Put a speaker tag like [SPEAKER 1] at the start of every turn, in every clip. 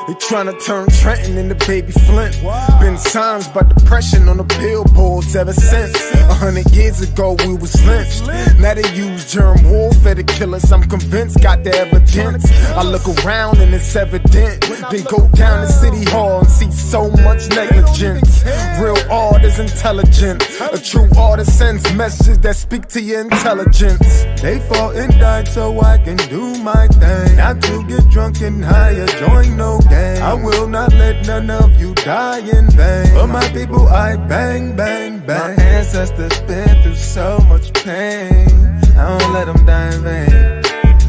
[SPEAKER 1] They tryna turn Trenton into Baby Flint. Been signs by depression on the billboards ever since. 100 years ago we was lynched. Now they use germ warfare to kill us. I'm convinced, got the evidence. I look around and it's evident. Then go down to City Hall and see so much negligence. Real art is intelligent. A true artist sends messages that speak to your intelligence. They fought and died so I can do my thing. Not to get drunk and high or join no game. I will not let none of you die in vain. For my people I bang, bang, bang. My ancestors been through so much pain. I don't let them die in vain.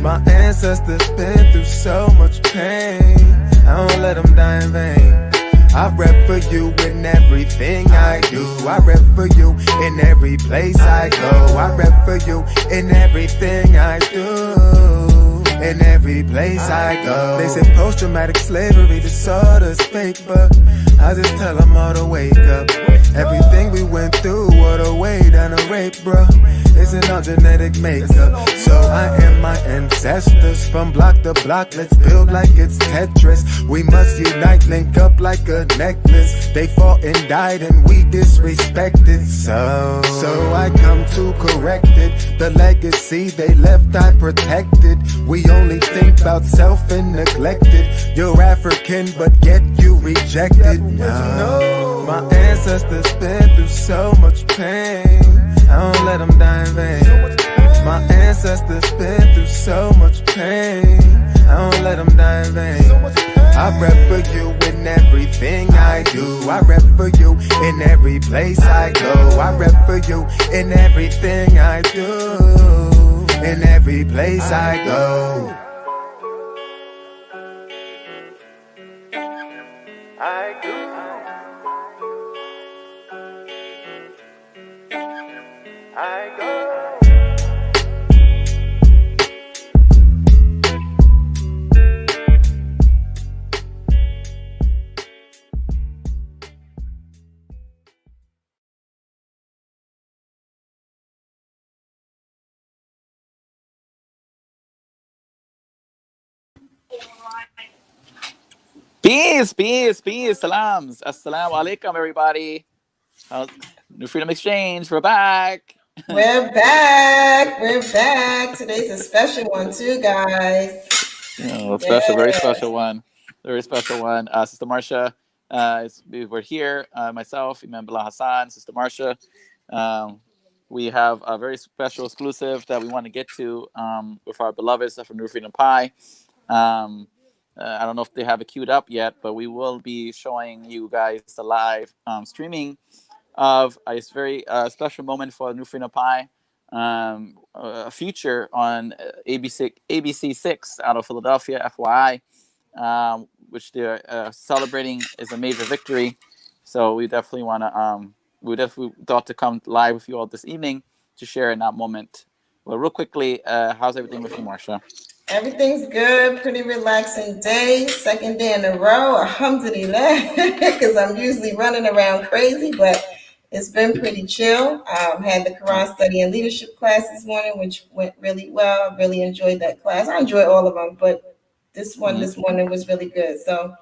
[SPEAKER 1] My ancestors been through so much pain. I don't let them die in vain. I rep for you in everything I do. I rep for you in every place I go. I rep for you in everything I do. In every place I go. They say post-traumatic slavery disorder's fake, but I just tell them all to wake up. Everything we went through, what a way down a rape, bro. Isn't our genetic makeup. So I am my ancestors from block to block. Let's build like it's Tetris. We must unite, link up like a necklace. They fought and died and we disrespected. So I come to correct it. The legacy they left I protected. We only think about self and neglected. You're African but yet you rejected. No. My ancestors been through so much pain. I don't let them die in vain. My ancestors been through so much pain. I don't let them die in vain. I rep for you in everything I do. I rep for you in every place I go. I rep for you in everything I do. In every place I go. I do. I go.
[SPEAKER 2] Peace, salams. Assalamu alaikum, everybody. New Freedom XChange, we're back.
[SPEAKER 3] We're back. Today's a special one too, guys.
[SPEAKER 2] Very special one. Sister Marsha, we're here. Myself, Imam Bilal Hassan, Sister Marsha. We have a very special exclusive that we want to get to with our beloveds from New Freedom Pie. I don't know if they have it queued up yet, but we will be showing you guys the live streaming of a very special moment for New Freedom Pie, a feature on ABC6 out of Philadelphia, FYI, which they're celebrating is a major victory. So we definitely want to, we definitely thought to come live with you all this evening to share in that moment. Well, real quickly, how's everything with you, Marsha?
[SPEAKER 3] Everything's good, pretty relaxing day, second day in a row, alhamdulillah, because I'm usually running around crazy, but it's been pretty chill. Had the Quran study and leadership class this morning, which went really well. I really enjoyed that class. I enjoy all of them, but this one this morning was really good. So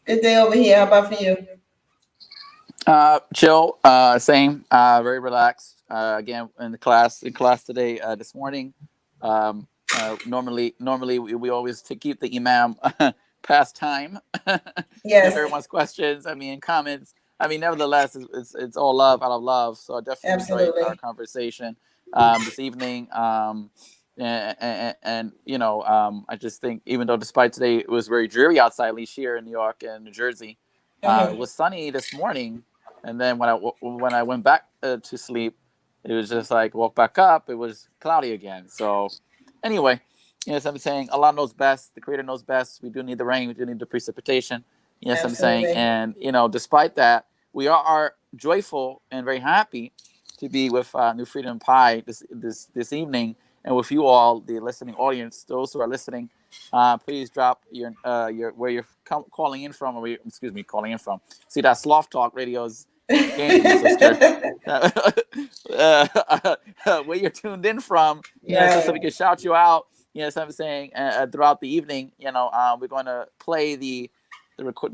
[SPEAKER 3] good day over here. How about for you?
[SPEAKER 2] Chill, same, very relaxed. Again, in class today, this morning. Normally we always keep the imam past time.
[SPEAKER 3] Yes.
[SPEAKER 2] Everyone's questions, comments. Nevertheless, it's all love out of love. So I definitely enjoyed our conversation this evening. And I just think, even though despite today it was very dreary outside, at least here in New York and New Jersey, it was sunny this morning. And then when I went back to sleep, it was just like woke back up. It was cloudy again. So anyway, yes, I'm saying Allah knows best. The Creator knows best. We do need the rain. We do need the precipitation. Yes, absolutely. I'm saying, and despite that, we are joyful and very happy to be with New Freedom Pie this evening, and with you all, the listening audience. Those who are listening, please drop your where you're calling in from, calling in from. See, that Sloth Talk Radio is game, sister. Where you're tuned in from, so we can shout you out. So I'm saying throughout the evening, we're going to play the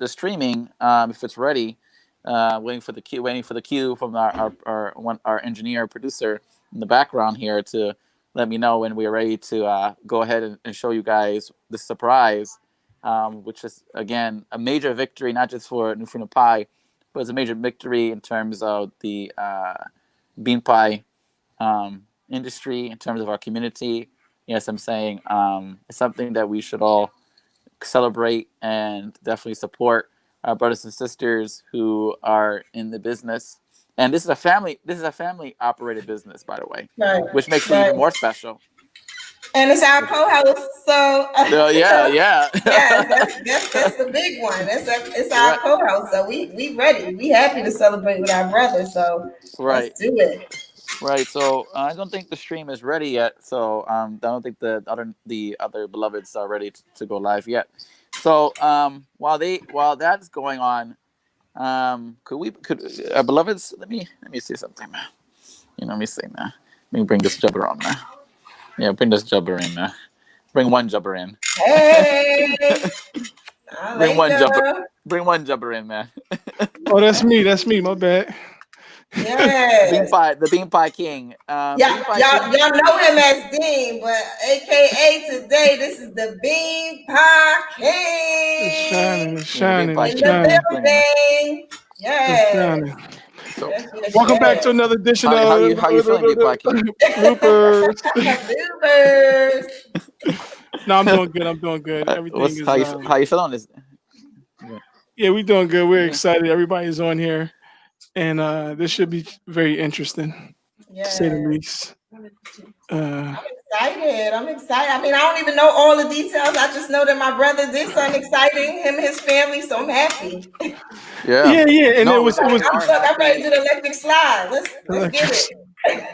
[SPEAKER 2] streaming if it's ready. Waiting for the cue from our engineer producer in the background here to let me know when we're ready to go ahead and show you guys the surprise, which is again a major victory, not just for New Freedom Pie, but it's a major victory in terms of the bean pie industry, in terms of our community. Yes, I'm saying it's something that we should all celebrate and definitely support our brothers and sisters who are in the business. And this is a family operated business, by the way, which makes it even more special.
[SPEAKER 3] And it's our co-host, so
[SPEAKER 2] yeah,
[SPEAKER 3] that's the big one. It's our co-host, so we ready. We happy to celebrate with our brother. So let's do it.
[SPEAKER 2] Right. So I don't think the stream is ready yet. So I don't think the other beloveds are ready to go live yet. So while that's going on, could our beloveds? Let me see something, man. Let me see, man. Let me bring this jubber on, man. Yeah, bring this jubber in, man. Bring one jubber in.
[SPEAKER 3] Hey.
[SPEAKER 2] Bring one jubber. Bring one jubber in, man.
[SPEAKER 4] Oh, that's me. That's me. My bad.
[SPEAKER 3] Yes.
[SPEAKER 2] The Bean Pie King.
[SPEAKER 3] Y'all know him as Dean, but AKA today, this is the Bean Pie King.
[SPEAKER 4] It's shining.
[SPEAKER 3] In the building. Yes.
[SPEAKER 2] So,
[SPEAKER 4] welcome back to another edition of
[SPEAKER 2] how you feeling, Bean Pie King?
[SPEAKER 3] Bloopers.
[SPEAKER 4] No, I'm doing good. Everything is.
[SPEAKER 2] How you feeling?
[SPEAKER 4] Yeah, we're doing good. We're excited. Everybody's on here. And this should be very interesting, to say the least.
[SPEAKER 3] I'm excited. I mean, I don't even know all the details. I just know that my brother did something exciting, him and his family, so I'm happy.
[SPEAKER 4] Yeah. And it was.
[SPEAKER 3] I'm ready to do the electric slide. Let's get it.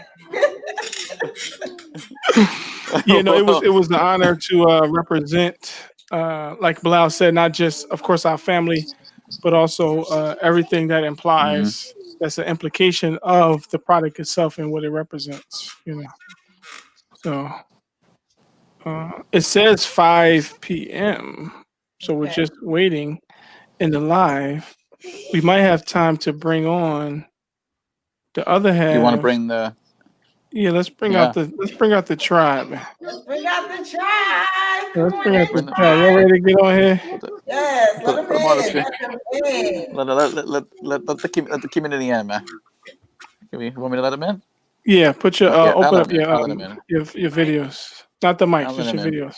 [SPEAKER 4] It was an honor to represent, like Bilal said, not just, of course, our family, but also everything that implies. That's an implication of the product itself and what it represents. So it says 5 p.m. So we're just waiting in the live. We might have time to bring on the other half.
[SPEAKER 2] You want to bring the?
[SPEAKER 4] Yeah, let's bring out the tribe.
[SPEAKER 3] Let's bring out the tribe.
[SPEAKER 4] Y'all ready to get on here?
[SPEAKER 3] Yes, let them in.
[SPEAKER 2] Let the community in, man. You want me to let them in?
[SPEAKER 4] Yeah, put your open up your videos, not the mics, just your videos.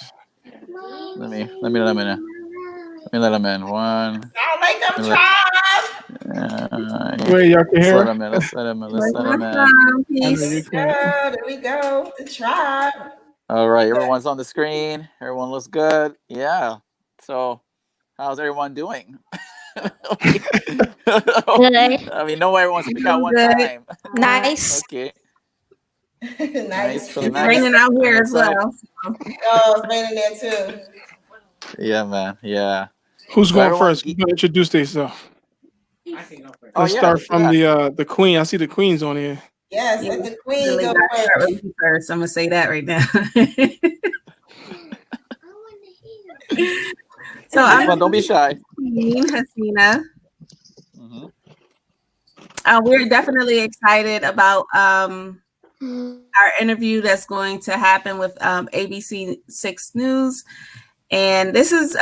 [SPEAKER 2] Let me let them in. Let me let them in. One.
[SPEAKER 3] I like them tribe.
[SPEAKER 4] Wait, y'all can hear?
[SPEAKER 2] Let's let them in.
[SPEAKER 3] Peace. There we go. The tribe.
[SPEAKER 2] All right, everyone's on the screen. Everyone looks good. Yeah. So, how's everyone doing? I mean, no everyone speak out one time.
[SPEAKER 5] Nice.
[SPEAKER 2] Okay.
[SPEAKER 3] Nice.
[SPEAKER 5] It's raining out here as well.
[SPEAKER 3] Oh, it's raining there too.
[SPEAKER 2] Yeah, man. Yeah.
[SPEAKER 4] Who's going first? You can introduce yourself. Let's start from the queen. I see the queen's on here.
[SPEAKER 3] Yes, let the queen go
[SPEAKER 5] first. I'm gonna say that right now. So
[SPEAKER 2] don't be shy.
[SPEAKER 5] Queen Hasina. We're definitely excited about our interview that's going to happen with ABC6 News, and this is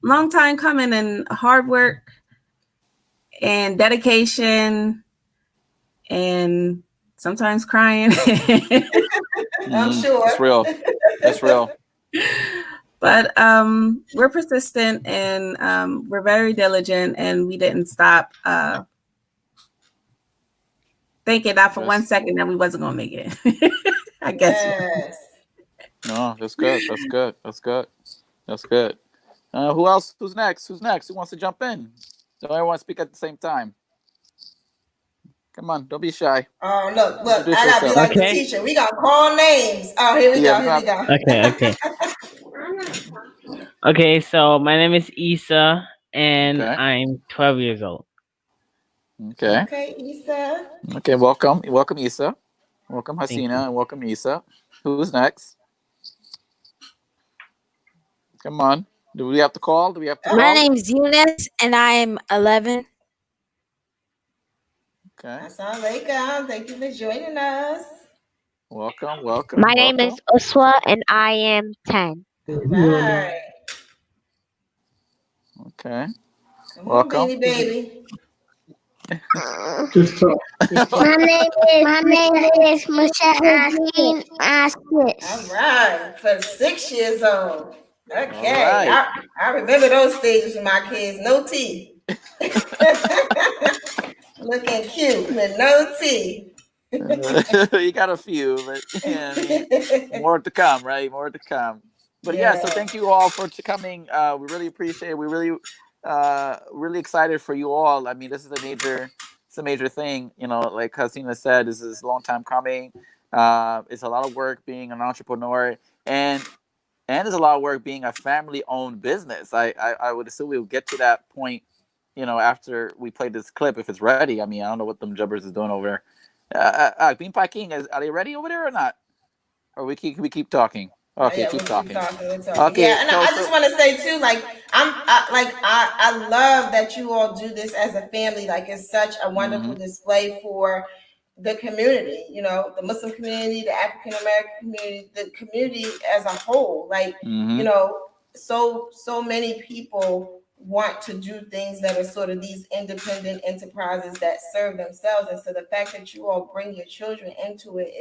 [SPEAKER 5] long time coming and hard work and dedication and sometimes crying.
[SPEAKER 3] I'm sure.
[SPEAKER 2] That's real.
[SPEAKER 5] But we're persistent and we're very diligent, and we didn't stop thinking not for 1 second that we wasn't gonna make it. I guess.
[SPEAKER 3] Yes.
[SPEAKER 2] No, that's good. That's good. Who else? Who's next? Who wants to jump in? Don't everyone speak at the same time. Come on, don't be shy.
[SPEAKER 3] Oh, look, I gotta be like the teacher. We gotta call names. Oh, here we go.
[SPEAKER 6] Okay, so my name is Issa, and I'm 12 years old.
[SPEAKER 2] Okay.
[SPEAKER 3] Okay, Issa.
[SPEAKER 2] Okay. Welcome, Issa. Welcome, Hasina, and welcome, Issa. Who's next? Come on. Do we have to call? Do we have to call?
[SPEAKER 6] My name's Eunice, and I am 11.
[SPEAKER 2] Okay.
[SPEAKER 3] Assalamualaikum. Thank you for joining us.
[SPEAKER 2] Welcome, welcome.
[SPEAKER 7] My name is Uswa and I am 10.
[SPEAKER 3] All right.
[SPEAKER 2] Okay.
[SPEAKER 3] Come on,
[SPEAKER 2] Welcome.
[SPEAKER 3] Beanie Baby.
[SPEAKER 4] Just talk.
[SPEAKER 7] My name is Musha Askin.
[SPEAKER 3] All right. For 6 years old. Okay.
[SPEAKER 2] All right.
[SPEAKER 3] I remember those stages with my kids. No teeth. Looking cute with no teeth.
[SPEAKER 2] You got a few, but yeah, I mean, more to come, right? More to come. But yeah, so thank you all for coming. We really appreciate it. We really excited for you all. I mean, this is a major thing. You know, like Hasina said, this is a long time coming. It's a lot of work being an entrepreneur, and it's a lot of work being a family-owned business. I would assume we'll get to that point, you know, after we play this clip if it's ready. I mean, I don't know what them jubbers is doing over there. Bean Pie King, are they ready over there or not? Or we keep talking? Okay, keep talking.
[SPEAKER 3] Okay, yeah, and I just want to say too, like I love that you all do this as a family. Like, it's such a wonderful display for the community. You know, the Muslim community, the African American community, the community as a whole. Like, you know, so many people want to do things that are sort of these independent enterprises that serve themselves, and so the fact that you all bring your children into it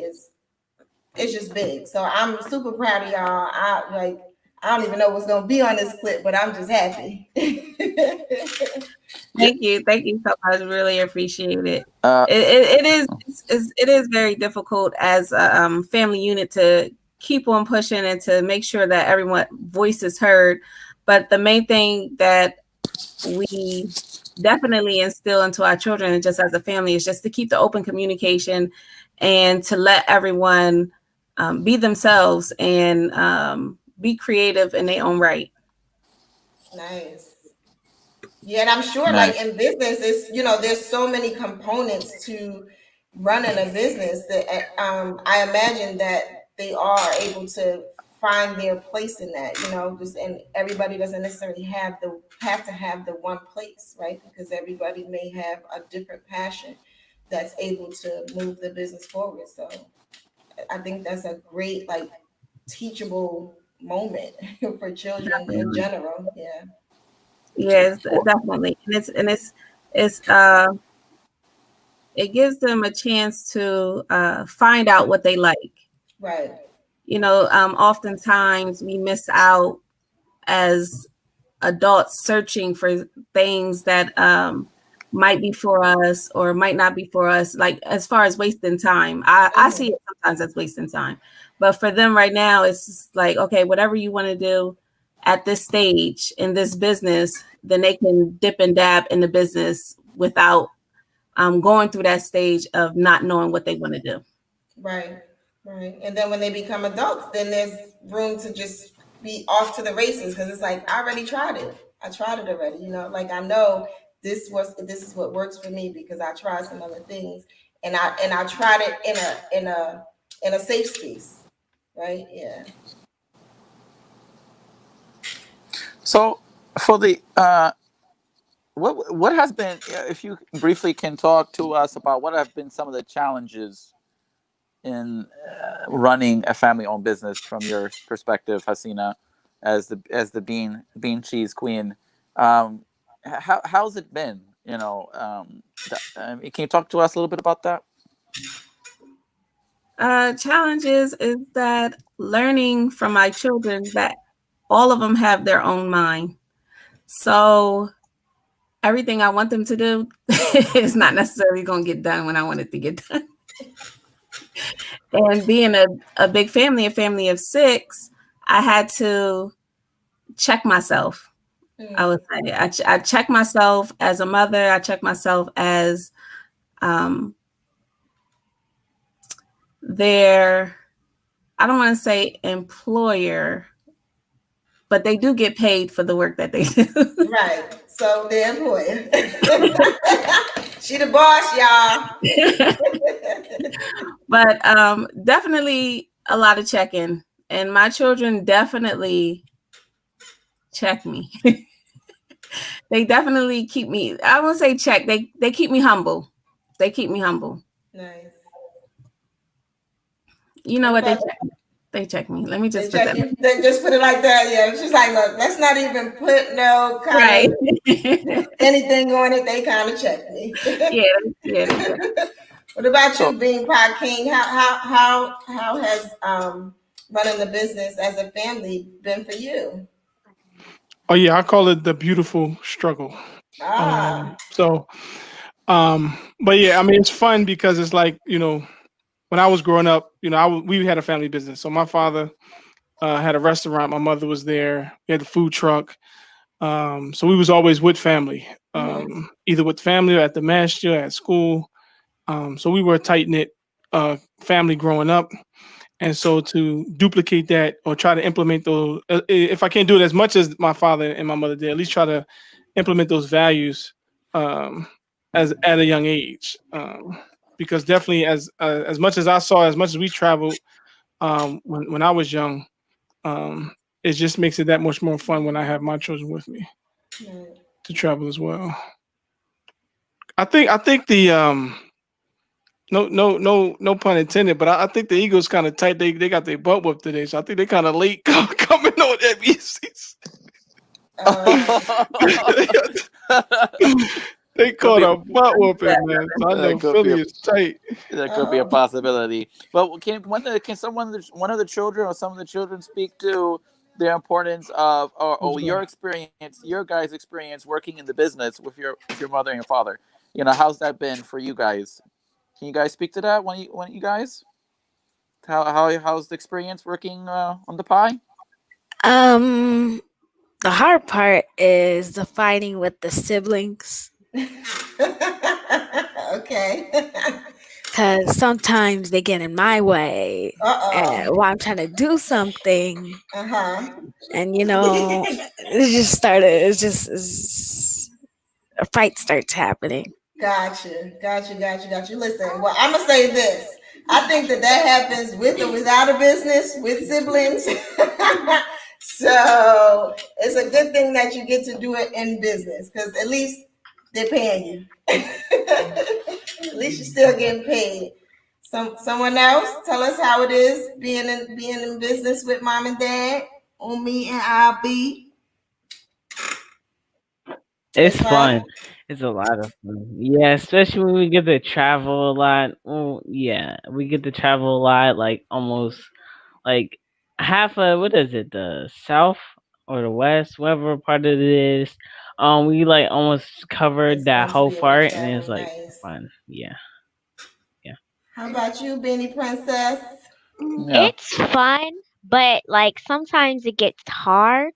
[SPEAKER 3] it's just big. So I'm super proud of y'all. I don't even know what's gonna be on this clip, but I'm just happy.
[SPEAKER 5] Thank you so much. Really appreciate it. It is very difficult as a family unit to keep on pushing and to make sure that everyone's voice is heard. But the main thing that we definitely instill into our children, just as a family, is just to keep the open communication and to let everyone be themselves and be creative in their own right.
[SPEAKER 3] Nice. Yeah, and I'm sure like in business, it's, you know, there's so many components to running a business that I imagine that they are able to find their place in that, you know, just, and everybody doesn't necessarily have to have the one place, right? Because everybody may have a different passion that's able to move the business forward. So I think that's a great, like, teachable moment for children in general. Yeah.
[SPEAKER 5] Yes, definitely. And it gives them a chance to find out what they like.
[SPEAKER 3] Right.
[SPEAKER 5] You know, oftentimes we miss out as adults searching for things that might be for us or might not be for us, like as far as wasting time. I see it sometimes as wasting time. But for them right now, it's just like, okay, whatever you want to do at this stage in this business, then they can dip and dab in the business without going through that stage of not knowing what they want to do.
[SPEAKER 3] Right. Right. And then when they become adults, then there's room to just be off to the races, because it's like, I already tried it. I tried it already. You know, like, I know this is what works for me because I tried some other things, and I tried it in a safe space. Right. Yeah.
[SPEAKER 2] So for the what has been, if you briefly can talk to us about what have been some of the challenges in running a family-owned business from your perspective, Hasina, as the bean cheese queen. How's it been? You know, can you talk to us a little bit about that?
[SPEAKER 5] Challenges is that learning from my children that all of them have their own mind. So everything I want them to do is not necessarily going to get done when I want it to get done. And being a big family, a family of 6, I had to check myself. I would say I check myself as a mother. I check myself as their, I don't want to say employer, but they do get paid for the work that they do.
[SPEAKER 3] Right. So the employer. She the boss, y'all.
[SPEAKER 5] But definitely a lot of checking, and my children definitely check me. They definitely keep me. I won't say check. They keep me humble. They keep me humble.
[SPEAKER 3] Nice.
[SPEAKER 5] You know what they check? They check me. Let me just put that.
[SPEAKER 3] They just put it like that. Yeah, she's like, look, let's not even put no kind of anything on it. They kind of check me.
[SPEAKER 5] Yeah.
[SPEAKER 3] What about you, Bean Pie King? How has running the business as a family been for you?
[SPEAKER 4] Oh yeah, I call it the beautiful struggle. But yeah, I mean, it's fun because it's like, you know, when I was growing up, you know, we had a family business. So my father had a restaurant. My mother was there. We had the food truck. So we was always with family, either with family or at the master, at school. So we were a tight knit family growing up. And so to duplicate that or try to implement those, if I can't do it as much as my father and my mother did, at least try to implement those values as at a young age. Because definitely as much as I saw, as much as we traveled when I was young, it just makes it that much more fun when I have my children with me to travel as well. I think the no pun intended, but I think the Eagles kind of tight. They got their butt whooped today, so I think they kind of late coming on FYI ABC6. They caught a butt whooping, man. So I know Philly is tight.
[SPEAKER 2] That could be a possibility. But can one of the children or some of the children speak to the importance of or your experience, your guys' experience working in the business with your mother and your father? You know, how's that been for you guys? Can you guys speak to that? One of you guys? How's the experience working on the pie?
[SPEAKER 6] The hard part is the fighting with the siblings.
[SPEAKER 3] Okay.
[SPEAKER 6] Because sometimes they get in my way while I'm trying to do something. And, you know, it's just a fight starts happening.
[SPEAKER 3] Gotcha. Listen, well, I'm going to say this. I think that happens with or without a business, with siblings. So it's a good thing that you get to do it in business because at least they're paying you. At least you're still getting paid. Someone else, tell us how it is being in business with mom and dad, on me and IB.
[SPEAKER 8] It's fun. It's a lot of fun. Yeah, especially when we get to travel a lot. Well, yeah, we get to travel a lot, like almost like half of what is it, the south or the west, whatever part of it is. We like almost covered that whole part, and it's like fun. Yeah.
[SPEAKER 3] How about you, Benny Princess?
[SPEAKER 2] Yeah.
[SPEAKER 7] It's fun, but like sometimes it gets hard.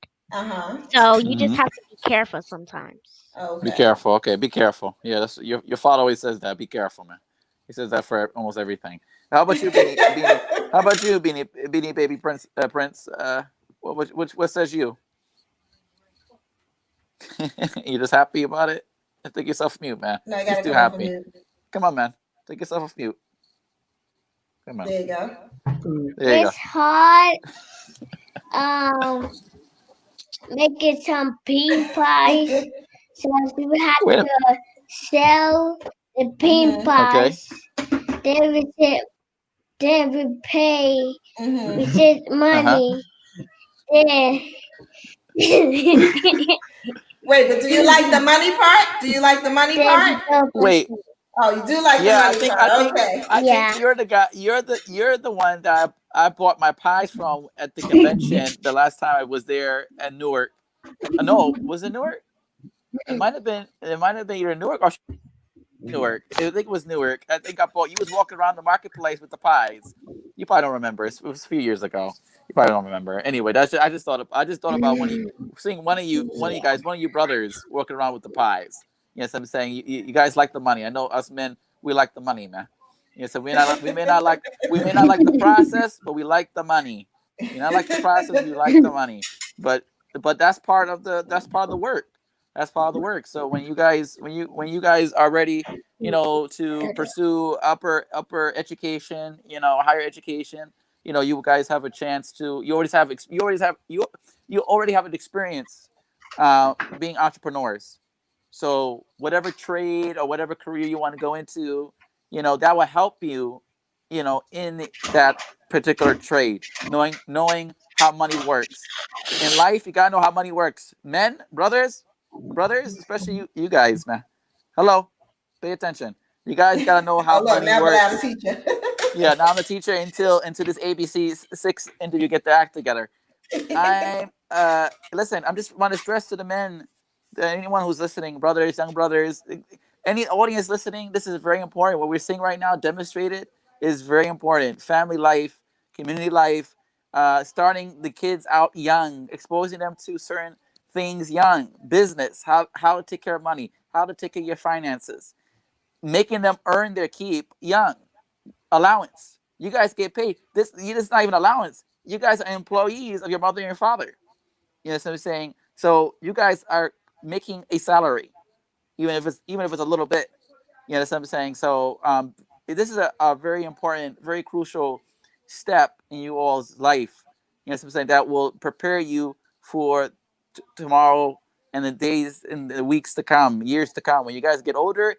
[SPEAKER 7] So you just have to be careful sometimes.
[SPEAKER 2] Be careful. Okay, be careful. Yeah, that's your father always says that. Be careful, man. He says that for almost everything. How about you, Beanie? How about you, Beanie Baby Prince? What says you? You just happy about it? Take yourself mute, man.
[SPEAKER 3] No, I gotta
[SPEAKER 2] too happy. Come on, man. Take yourself off mute. Come on.
[SPEAKER 3] There you go.
[SPEAKER 7] It's hard. Making some bean pies. So we would have to sell the bean pies. Then we pay. We get money. Then.
[SPEAKER 3] Wait, but do you like the money part? Wait. Oh, you do like the money part.
[SPEAKER 2] I think you're the guy. You're the one that I bought my pies from at the convention the last time I was there at Newark. No, was it Newark? It might have been either Newark or Newark. I think it was Newark. I think you was walking around the marketplace with the pies. You probably don't remember. It was a few years ago. You probably don't remember. Anyway, I just thought about seeing one of you guys, one of you brothers walking around with the pies. Yes, I'm saying you guys like the money. I know us men, we like the money, man. Yes, so we may not like the process, but we like the money. You know, like the process, we like the money. But that's part of the work. That's part of the work. So when you guys are ready, to pursue upper education, higher education, you guys have a chance to. You already have an experience being entrepreneurs. So whatever trade or whatever career you want to go into, that will help you, in that particular trade, knowing how money works. In life, you gotta know how money works. Men, brothers, especially you guys, man. Hello, pay attention. You guys gotta know how money works. Yeah, now I'm the teacher until this ABC6 interview get their act together. Listen, I'm just want to stress to the men, to anyone who's listening, brothers, young brothers, any audience listening, this is very important. What we're seeing right now demonstrated is very important. Family life, community life, starting the kids out young, exposing them to certain things young, business, how to take care of money, how to take care of your finances, making them earn their keep young. Allowance. You guys get paid. This is not even allowance. You guys are employees of your mother and your father. You know what I'm saying? So you guys are making a salary, even if it's a little bit. You know what I'm saying? So this is a very important, very crucial step in you all's life. You know what I'm saying? That will prepare you for tomorrow and the days and the weeks to come, years to come. When you guys get older,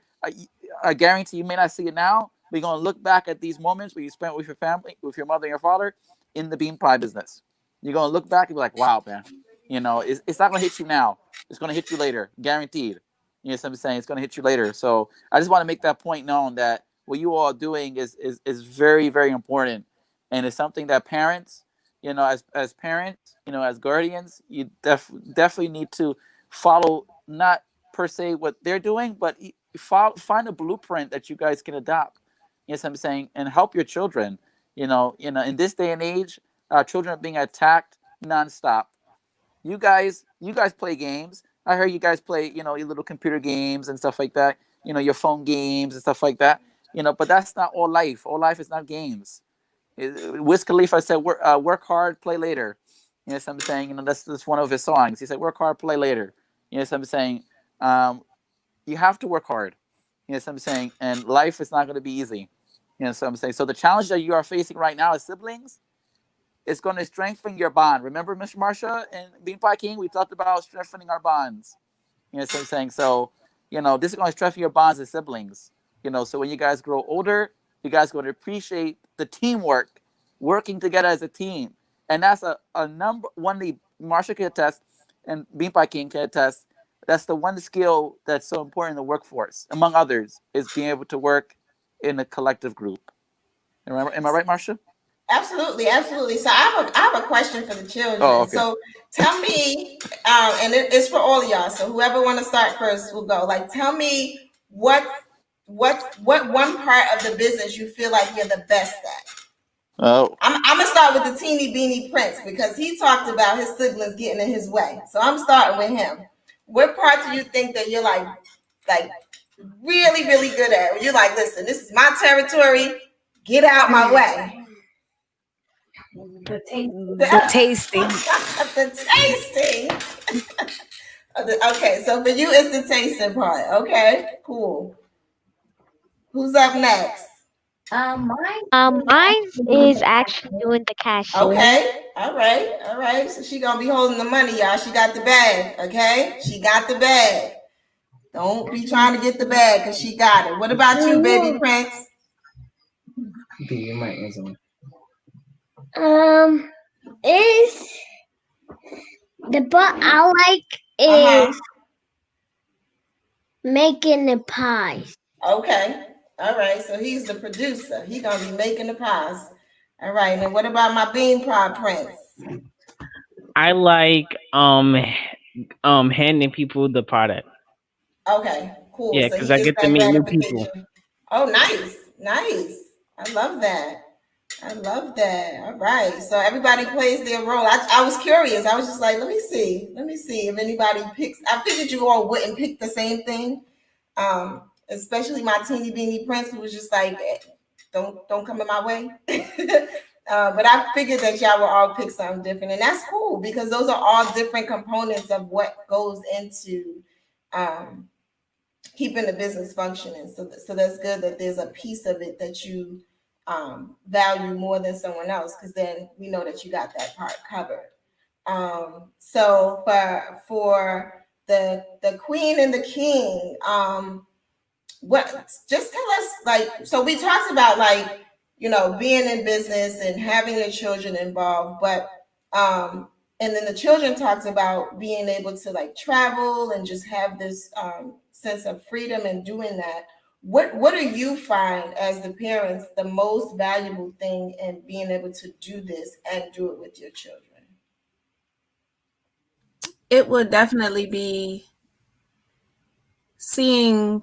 [SPEAKER 2] I guarantee you may not see it now. We're going to look back at these moments where you spent with your family, with your mother and your father in the bean pie business. You're going to look back and be like, wow, man, it's not going to hit you now. It's going to hit you later, guaranteed. You know what I'm saying? It's going to hit you later. So I just want to make that point known that what you all are doing is very, very important. And it's something that parents, as parents, as guardians, you definitely need to follow, not per se what they're doing, but find a blueprint that you guys can adopt. You know what I'm saying? And help your children. In this day and age, children are being attacked nonstop. You guys play games. I heard you guys play, your little computer games and stuff like that. Your phone games and stuff like that. But that's not all life. All life is not games. Wiz Khalifa said, "Work hard, play later." You know what I'm saying? That's one of his songs. He said, "Work hard, play later." You know what I'm saying? You have to work hard. You know what I'm saying? And life is not going to be easy. You know what I'm saying? So the challenge that you are facing right now as siblings is going to strengthen your bond. Remember, Mr. Marsha and Bean Pie King, we talked about strengthening our bonds. You know what I'm saying? So, this is going to strengthen your bonds as siblings. So when you guys grow older, you guys are going to appreciate the teamwork, working together as a team. And that's a number one thing Marsha can attest and Bean Pie King can attest. That's the one skill that's so important in the workforce, among others, is being able to work in a collective group. Am I right, Marsha?
[SPEAKER 3] Absolutely. So I have a question for the children.
[SPEAKER 2] Oh, okay.
[SPEAKER 3] So tell me, and it's for all of y'all. So whoever want to start first will go. Like, tell me what one part of the business you feel like you're the best at.
[SPEAKER 2] Oh.
[SPEAKER 3] I'm gonna start with the teeny beanie prince because he talked about his siblings getting in his way. So I'm starting with him. What part do you think that you're like really, really good at? You're like, listen, this is my territory. Get out my way.
[SPEAKER 6] The tasting.
[SPEAKER 3] The tasting. Okay, so for you, it's the tasting part. Okay, cool. Who's up next?
[SPEAKER 7] Mine is actually doing the cashier.
[SPEAKER 3] Okay, all right. So she gonna be holding the money, y'all. She got the bag. Okay, she got the bag. Don't be trying to get the bag because she got it. What about you, baby Prince?
[SPEAKER 9] Is the part I like is making the pies.
[SPEAKER 3] Okay. All right. So he's the producer. He's gonna be making the pies. All right. Now what about my bean pie Prince?
[SPEAKER 8] I like handing people the product.
[SPEAKER 3] Okay, cool.
[SPEAKER 8] Yeah, because I get to meet new people.
[SPEAKER 3] Oh, nice. I love that. All right. So everybody plays their role. I was curious. I was just like, let me see if anybody picks. I figured you all wouldn't pick the same thing. Especially my teeny beanie Prince, who was just like, don't come in my way. But I figured that y'all would all pick something different, and that's cool because those are all different components of what goes into keeping the business functioning. So that's good that there's a piece of it that you value more than someone else, because then we know that you got that part covered. So for the queen and the king, what, just tell us, like, so we talked about, like, you know, being in business and having the children involved, but and then the children talked about being able to like travel and just have this sense of freedom and doing that. What do you find as the parents the most valuable thing in being able to do this and do it with your children?
[SPEAKER 5] It would definitely be seeing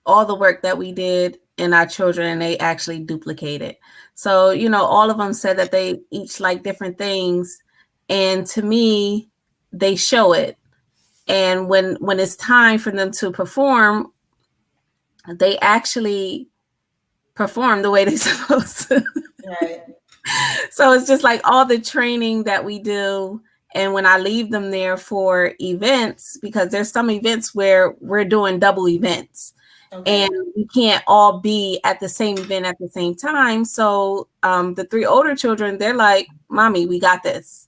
[SPEAKER 5] all the work that we did in our children and they actually duplicate it. So, you know, all of them said that they each like different things. And to me, they show it. And when it's time for them to perform, they actually perform the way they're supposed to.
[SPEAKER 3] Right.
[SPEAKER 5] So it's just like all the training that we do. And when I leave them there for events, because there's some events where we're doing double events. Okay. And we can't all be at the same event at the same time. So the 3 older children, they're like, Mommy, we got this.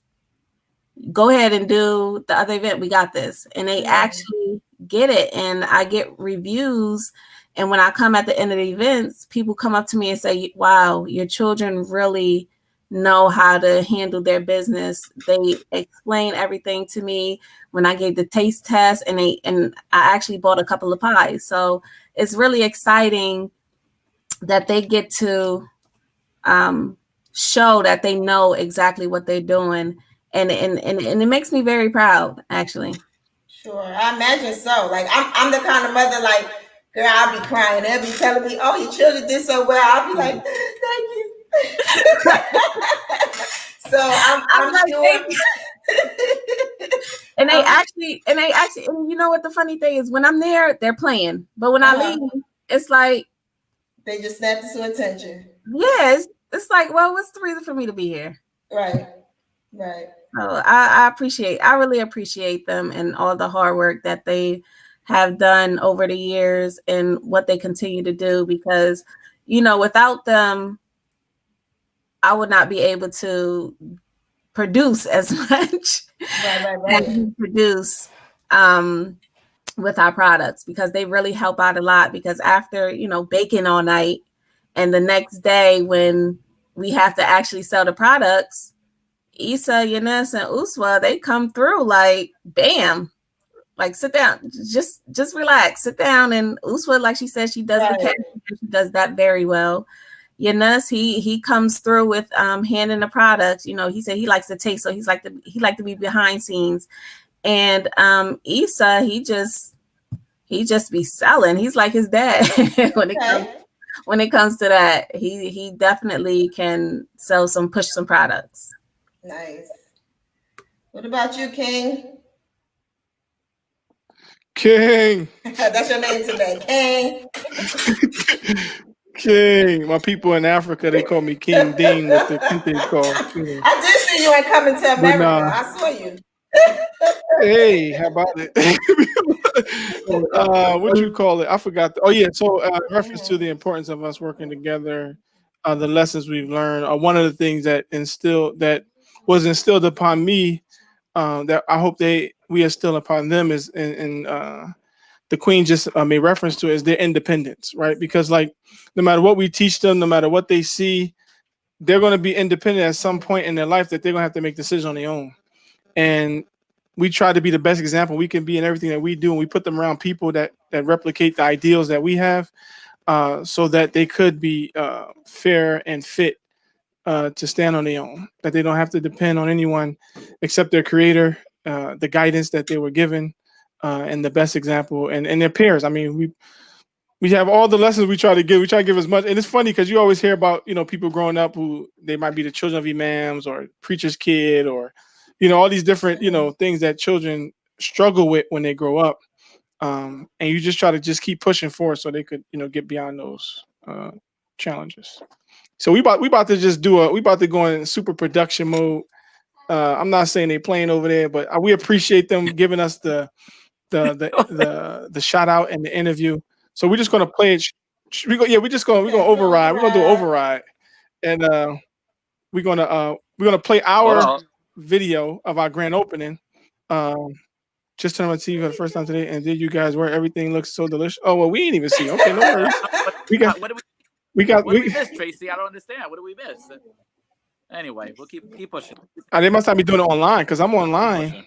[SPEAKER 5] Go ahead and do the other event. We got this. And they actually get it. And I get reviews. And when I come at the end of the events, people come up to me and say, wow, your children really know how to handle their business. They explain everything to me. When I gave the taste test, and I actually bought a couple of pies. So it's really exciting that they get to show that they know exactly what they're doing. And it makes me very proud, actually.
[SPEAKER 3] Sure, I imagine so. Like I'm the kind of mother, like, girl, I'll be crying. They'll be telling me, "Oh, your children did so well." I'll be like, "Thank you." So I'm sure.
[SPEAKER 5] And they actually, and you know what the funny thing is? When I'm there, they're playing, but when I leave, it's like
[SPEAKER 3] they just snap to attention.
[SPEAKER 5] Yes, it's like, well, what's the reason for me to be here?
[SPEAKER 3] Right.
[SPEAKER 5] So I really appreciate them and all the hard work that they have done over the years and what they continue to do, because, you know, without them, I would not be able to produce as much as we produce with our products, because they really help out a lot. Because after, you know, baking all night and the next day when we have to actually sell the products, Issa, Yanis, and Uswa, they come through like, bam, like, sit down, just relax, sit down. And Uswa, like she said, she does the cashier, she does that very well. Yanis, he comes through with handing the products. You know, he said he likes to taste, so he like to be behind scenes. And Issa, he just be selling. He's like his dad when it comes to that. He definitely can push some products.
[SPEAKER 3] Nice. What about you, King?
[SPEAKER 4] King.
[SPEAKER 3] That's your name today, King.
[SPEAKER 4] King. My people in Africa, they call me King Dean with the King call. King.
[SPEAKER 3] I did see you ain't Coming to America. I saw you.
[SPEAKER 4] Hey, how about it? What you call it? I forgot. Oh yeah. So in reference to the importance of us working together, the lessons we've learned. One of the things that was instilled upon me, that I hope we instill upon them is, and the Queen just made reference to it, is their independence, right? Because like, no matter what we teach them, no matter what they see, they're going to be independent at some point in their life, that they're going to have to make decisions on their own. And we try to be the best example we can be in everything that we do. And we put them around people that replicate the ideals that we have, so that they could be fair and fit to stand on their own, that they don't have to depend on anyone except their creator, the guidance that they were given, and the best example, and their peers. I mean, we have all the lessons we try to give. We try to give as much. And it's funny because you always hear about, you know, people growing up who they might be the children of imams or preacher's kid, or, you know, all these different, you know, things that children struggle with when they grow up. And you just try to just keep pushing forward so they could, you know, get beyond those challenges. So we about to go in super production mode. I'm not saying they playing over there, but we appreciate them giving us the the shout out and the interview. So we're just gonna play it. We're gonna override. We're gonna do override, and we're gonna play our video of our grand opening. Just turned on TV for the first time today, and did you guys where everything looks so delicious? Oh well, we ain't even see. Okay, no worries.
[SPEAKER 2] What did we miss, Tracy? I don't understand. What did we miss? Anyway, we'll keep pushing.
[SPEAKER 4] They must not be doing it online because I'm online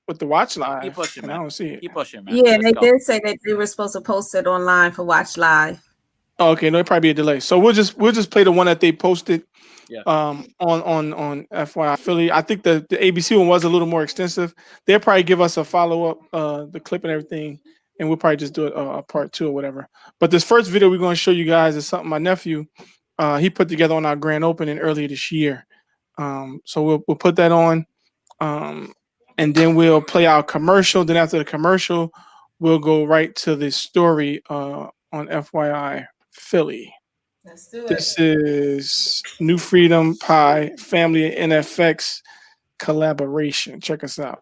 [SPEAKER 4] with the Watch Live.
[SPEAKER 2] Keep pushing, man.
[SPEAKER 4] I don't see it.
[SPEAKER 2] Keep pushing, man.
[SPEAKER 5] Yeah, they did say that they were supposed to post it online for Watch Live.
[SPEAKER 4] Oh, okay, no, it'd probably be a delay. So we'll just play the one that they posted.
[SPEAKER 2] Yeah.
[SPEAKER 4] On FYI Philly. I think the ABC one was a little more extensive. They'll probably give us a follow up, the clip and everything, and we'll probably just do a part 2 or whatever. But this first video we're going to show you guys is something my nephew he put together on our grand opening earlier this year. So we'll put that on, and then we'll play our commercial. Then after the commercial, we'll go right to the story on FYI Philly.
[SPEAKER 3] Let's do it.
[SPEAKER 4] This is New Freedom Pie Family and NFX collaboration. Check us out.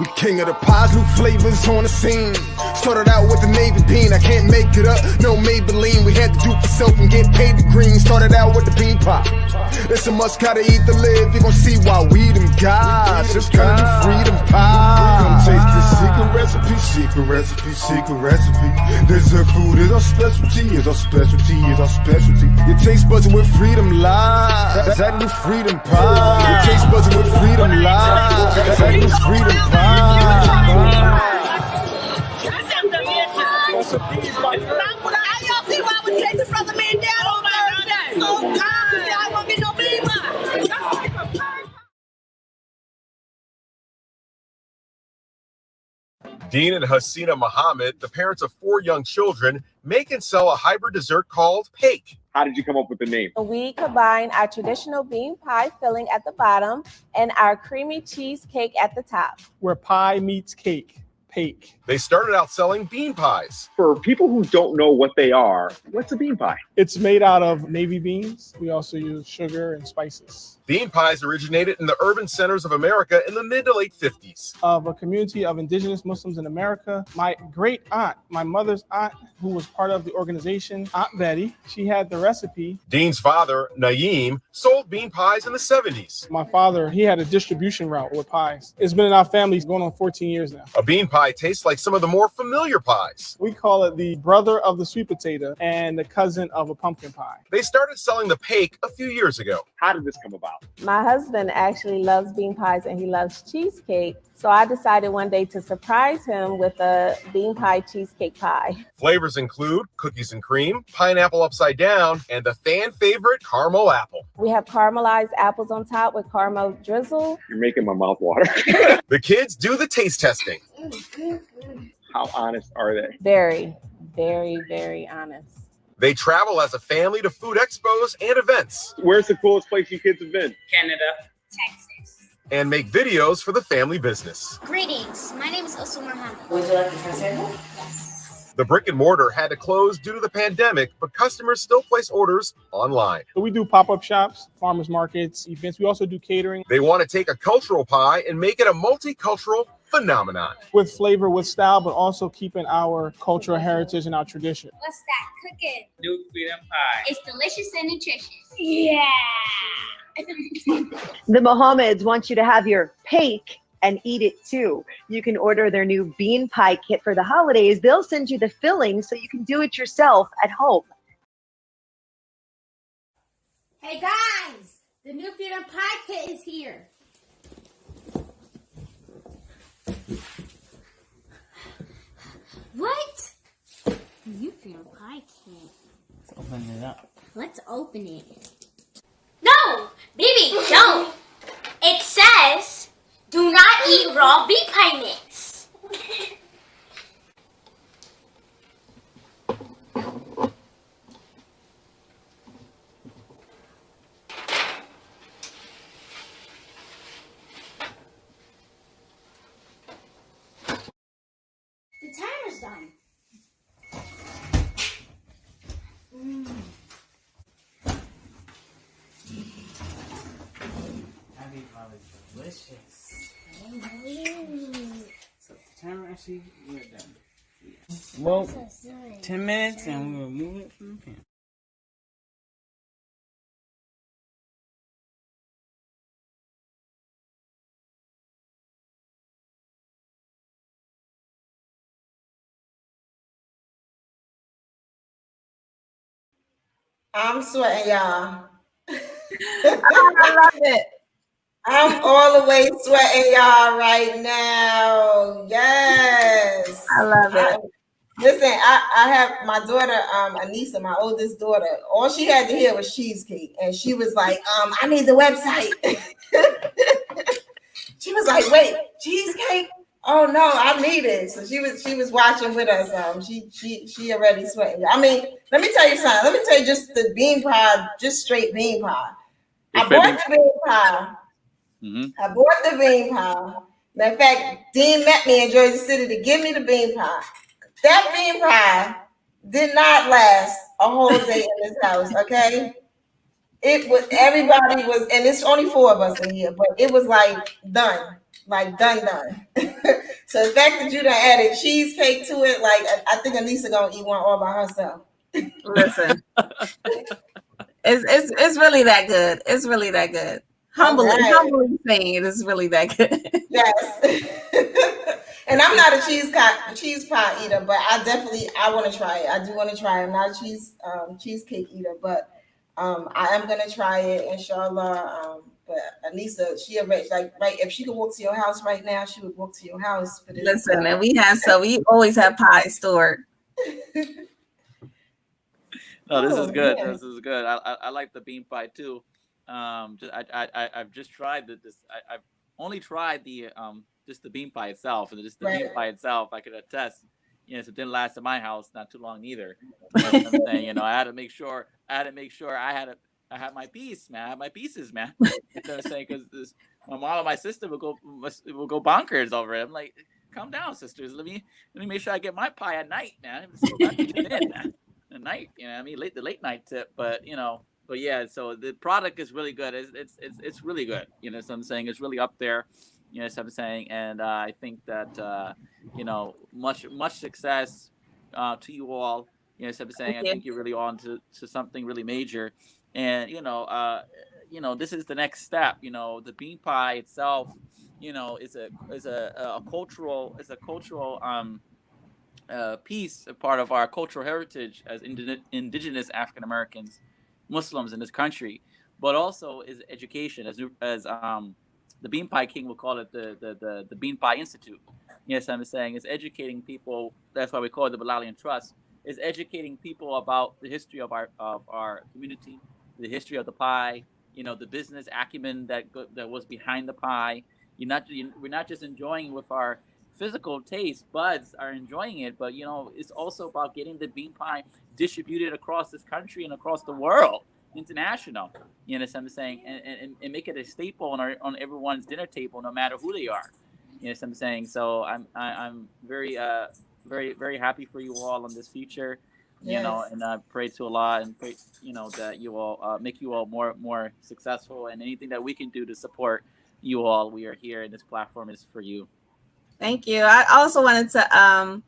[SPEAKER 1] We king of the pies, new flavors on the scene. Started out with the navy bean, I can't make it up, no Maybelline. We had to do for self and get paid the green. Started out with the bean pie. It's a must, gotta eat to live. You gon' see why we them guys. It's gonna be freedom pie. Come taste the secret recipe, secret recipe, secret recipe. Dessert food is our specialty, is our specialty, is our specialty. Your taste buzzing with freedom live. That new freedom pie. Your taste buzzing with freedom live. That new freedom pie.
[SPEAKER 10] Dean and Hasina Muhammad, the parents of 4 young children, make and sell a hybrid dessert called Cake. How did you come up with the name?
[SPEAKER 11] We combine our traditional bean pie filling at the bottom and our creamy cheesecake at the top.
[SPEAKER 4] Where pie meets cake. Cake.
[SPEAKER 10] They started out selling bean pies. For people who don't know what they are, what's a bean pie?
[SPEAKER 4] It's made out of navy beans. We also use sugar and spices.
[SPEAKER 10] Bean pies originated in the urban centers of America in the mid to late 50s.
[SPEAKER 4] Of a community of indigenous Muslims in America. My great aunt, my mother's aunt, who was part of the organization, Aunt Betty, she had the recipe.
[SPEAKER 10] Dean's father, Naeem, sold bean pies in the 70s.
[SPEAKER 4] My father, he had a distribution route with pies. It's been in our family going on 14 years now.
[SPEAKER 10] A bean pie tastes like some of the more familiar pies.
[SPEAKER 4] We call it the brother of the sweet potato and the cousin of a pumpkin pie.
[SPEAKER 10] They started selling the Cake a few years ago. How did this come about?
[SPEAKER 11] My husband actually loves bean pies and he loves cheesecake. So I decided one day to surprise him with a bean pie cheesecake pie.
[SPEAKER 10] Flavors include cookies and cream, pineapple upside down, and the fan favorite caramel apple.
[SPEAKER 11] We have caramelized apples on top with caramel drizzle.
[SPEAKER 10] You're making my mouth water. The kids do the taste testing. How honest are they?
[SPEAKER 11] Very, very, very honest.
[SPEAKER 10] They travel as a family to food expos and events. Where's the coolest place you kids have been?
[SPEAKER 12] Canada.
[SPEAKER 9] Texas.
[SPEAKER 10] And make videos for the family business.
[SPEAKER 9] Greetings. My name is Osu Muhammad.
[SPEAKER 12] Would you like to try sample?
[SPEAKER 9] Yes.
[SPEAKER 10] The brick and mortar had to close due to the pandemic, but customers still place orders online.
[SPEAKER 4] So we do pop-up shops, farmers markets, events. We also do catering.
[SPEAKER 10] They want to take a cultural pie and make it a multicultural phenomenon.
[SPEAKER 4] With flavor, with style, but also keeping our cultural heritage and our tradition.
[SPEAKER 9] What's that cooking?
[SPEAKER 12] New Freedom Pie.
[SPEAKER 9] It's delicious and nutritious. Yeah.
[SPEAKER 12] The Mohammeds want you to have your cake and eat it too. You can order their new bean pie kit for the holidays. They'll send you the filling so you can do it yourself at home.
[SPEAKER 9] Hey guys, the new Freedom Pie Kit is here. What? New Freedom Pie Kit.
[SPEAKER 8] Let's open it up.
[SPEAKER 9] Let's open it. No, baby, don't. It says, do not eat raw bean pie mix. The timer's done.
[SPEAKER 8] Happy Father's delicious. So the timer actually, we're done. Well, 10 minutes and we'll remove it from the pan.
[SPEAKER 3] I'm sweating, y'all.
[SPEAKER 5] I love it.
[SPEAKER 3] I'm all the way sweating, y'all, right now. Yes.
[SPEAKER 5] I love it.
[SPEAKER 3] Listen, I have my daughter, Anissa, my oldest daughter. All she had to hear was cheesecake. And she was like, I need the website. She was like, wait, cheesecake? Oh no, I need it. So she was watching with us. She already sweating. I mean, let me tell you something. Let me tell you just the bean pie, just straight bean pie. I bought the bean pie. I bought the bean pie. Matter of fact, Dean met me in Jersey City to give me the bean pie. That bean pie did not last a whole day in this house, okay? It was, everybody was, and it's only 4 of us in here, but it was like done. Like done. So the fact that you done added cheesecake to it, like I think Anissa gonna eat one all by herself.
[SPEAKER 5] Listen, it's really that good. It's really that good. Humbly saying it is really that good.
[SPEAKER 3] Yes. And I'm not a cheese pie eater, but I want to try it. I do want to try it. I'm not a cheesecake eater, but I am gonna try it, inshallah. But Anissa, she already right. If she could walk to your house right now, she would walk to your house. For this.
[SPEAKER 5] Listen, and we always have pie stored.
[SPEAKER 2] No, this is good. Yeah. This is good. I like the bean pie too. I've just tried this. I've only tried the just the bean pie itself, and just the bean pie itself. I could attest. So it didn't last in my house not too long either. I had to make sure I had my piece, man. I had my pieces, man. You know what I'm saying? Because my mom and my sister will go bonkers over it. I'm like, calm down, sisters. Let me make sure I get my pie at night, man. At night, I mean, the late night tip, but yeah. So the product is really good. It's really good. So I'm saying it's really up there. So I'm saying, and I think that much success to you all. So I'm saying, I think you're really on to something really major. And this is the next step. The bean pie itself, is a cultural piece, a part of our cultural heritage as indigenous African Americans, Muslims in this country, but also is education. As the Bean Pie King will call it, the Bean Pie Institute. Yes, I'm saying it's educating people. That's why we call it the Bilalian Trust. Is educating people about the history of our community, the history of the pie, the business acumen that was behind the pie. We're not just enjoying with our physical taste buds are enjoying it, but it's also about getting the bean pie distributed across this country and across the world, international. You know what I'm saying, and make it a staple on everyone's dinner table, no matter who they are. You know what I'm saying. So I'm very very happy for you all on this future. And I pray to Allah and pray that you all make you all more successful, and anything that we can do to support you all, we are here, and this platform is for you.
[SPEAKER 5] Thank you. I also wanted to,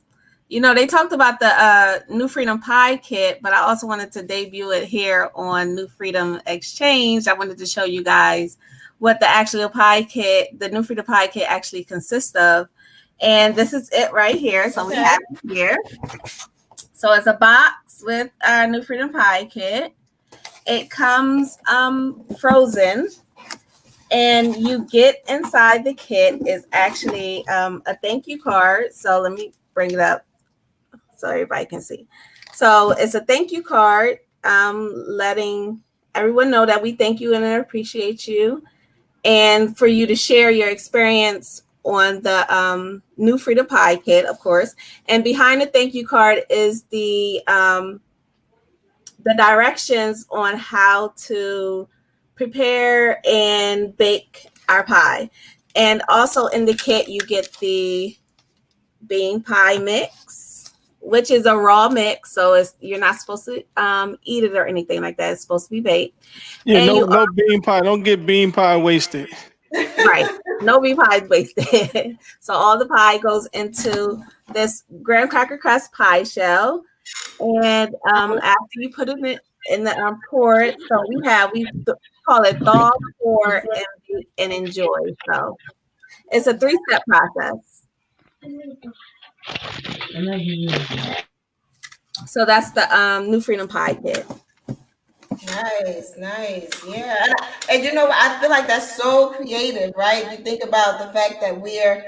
[SPEAKER 5] they talked about the New Freedom Pie Kit, but I also wanted to debut it here on New Freedom XChange. I wanted to show you guys what the actual pie kit, the New Freedom Pie Kit actually consists of. And this is it right here. So we have it here. So it's a box with our New Freedom Pie Kit. It comes frozen. And you get inside the kit is actually a thank you card. So let me bring it up so everybody can see. So it's a thank you card, letting everyone know that we thank you and appreciate you, and for you to share your experience on the New Freedom Pie Kit, of course. And behind the thank you card is the directions on how to prepare and bake our pie. And also in the kit, you get the bean pie mix, which is a raw mix. So you're not supposed to eat it or anything like that. It's supposed to be baked.
[SPEAKER 4] Yeah,
[SPEAKER 5] and
[SPEAKER 4] no bean pie. Don't get bean pie wasted.
[SPEAKER 5] Right. No bean pie is wasted. So all the pie goes into this graham cracker crust pie shell. And after you put it in the pour it, so we call it thaw, pour, and enjoy. So it's a 3-step process. So that's the New Freedom Pie Kit.
[SPEAKER 3] Nice. Yeah. And you know, I feel like that's so creative, right? You think about the fact that we're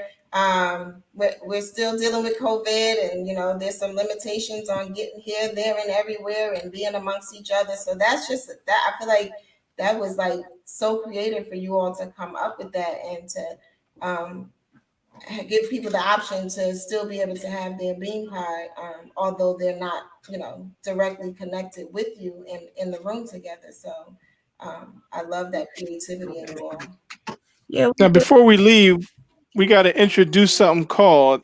[SPEAKER 3] still dealing with COVID, and you know, there's some limitations on getting here, there, and everywhere, and being amongst each other. So that's just that. I feel like that was like so creative for you all to come up with that, and to give people the option to still be able to have their bean pie, although they're not, you know, directly connected with you in the room together. So I love that creativity in you all.
[SPEAKER 5] Yeah.
[SPEAKER 4] Now, before we leave, we got to introduce something called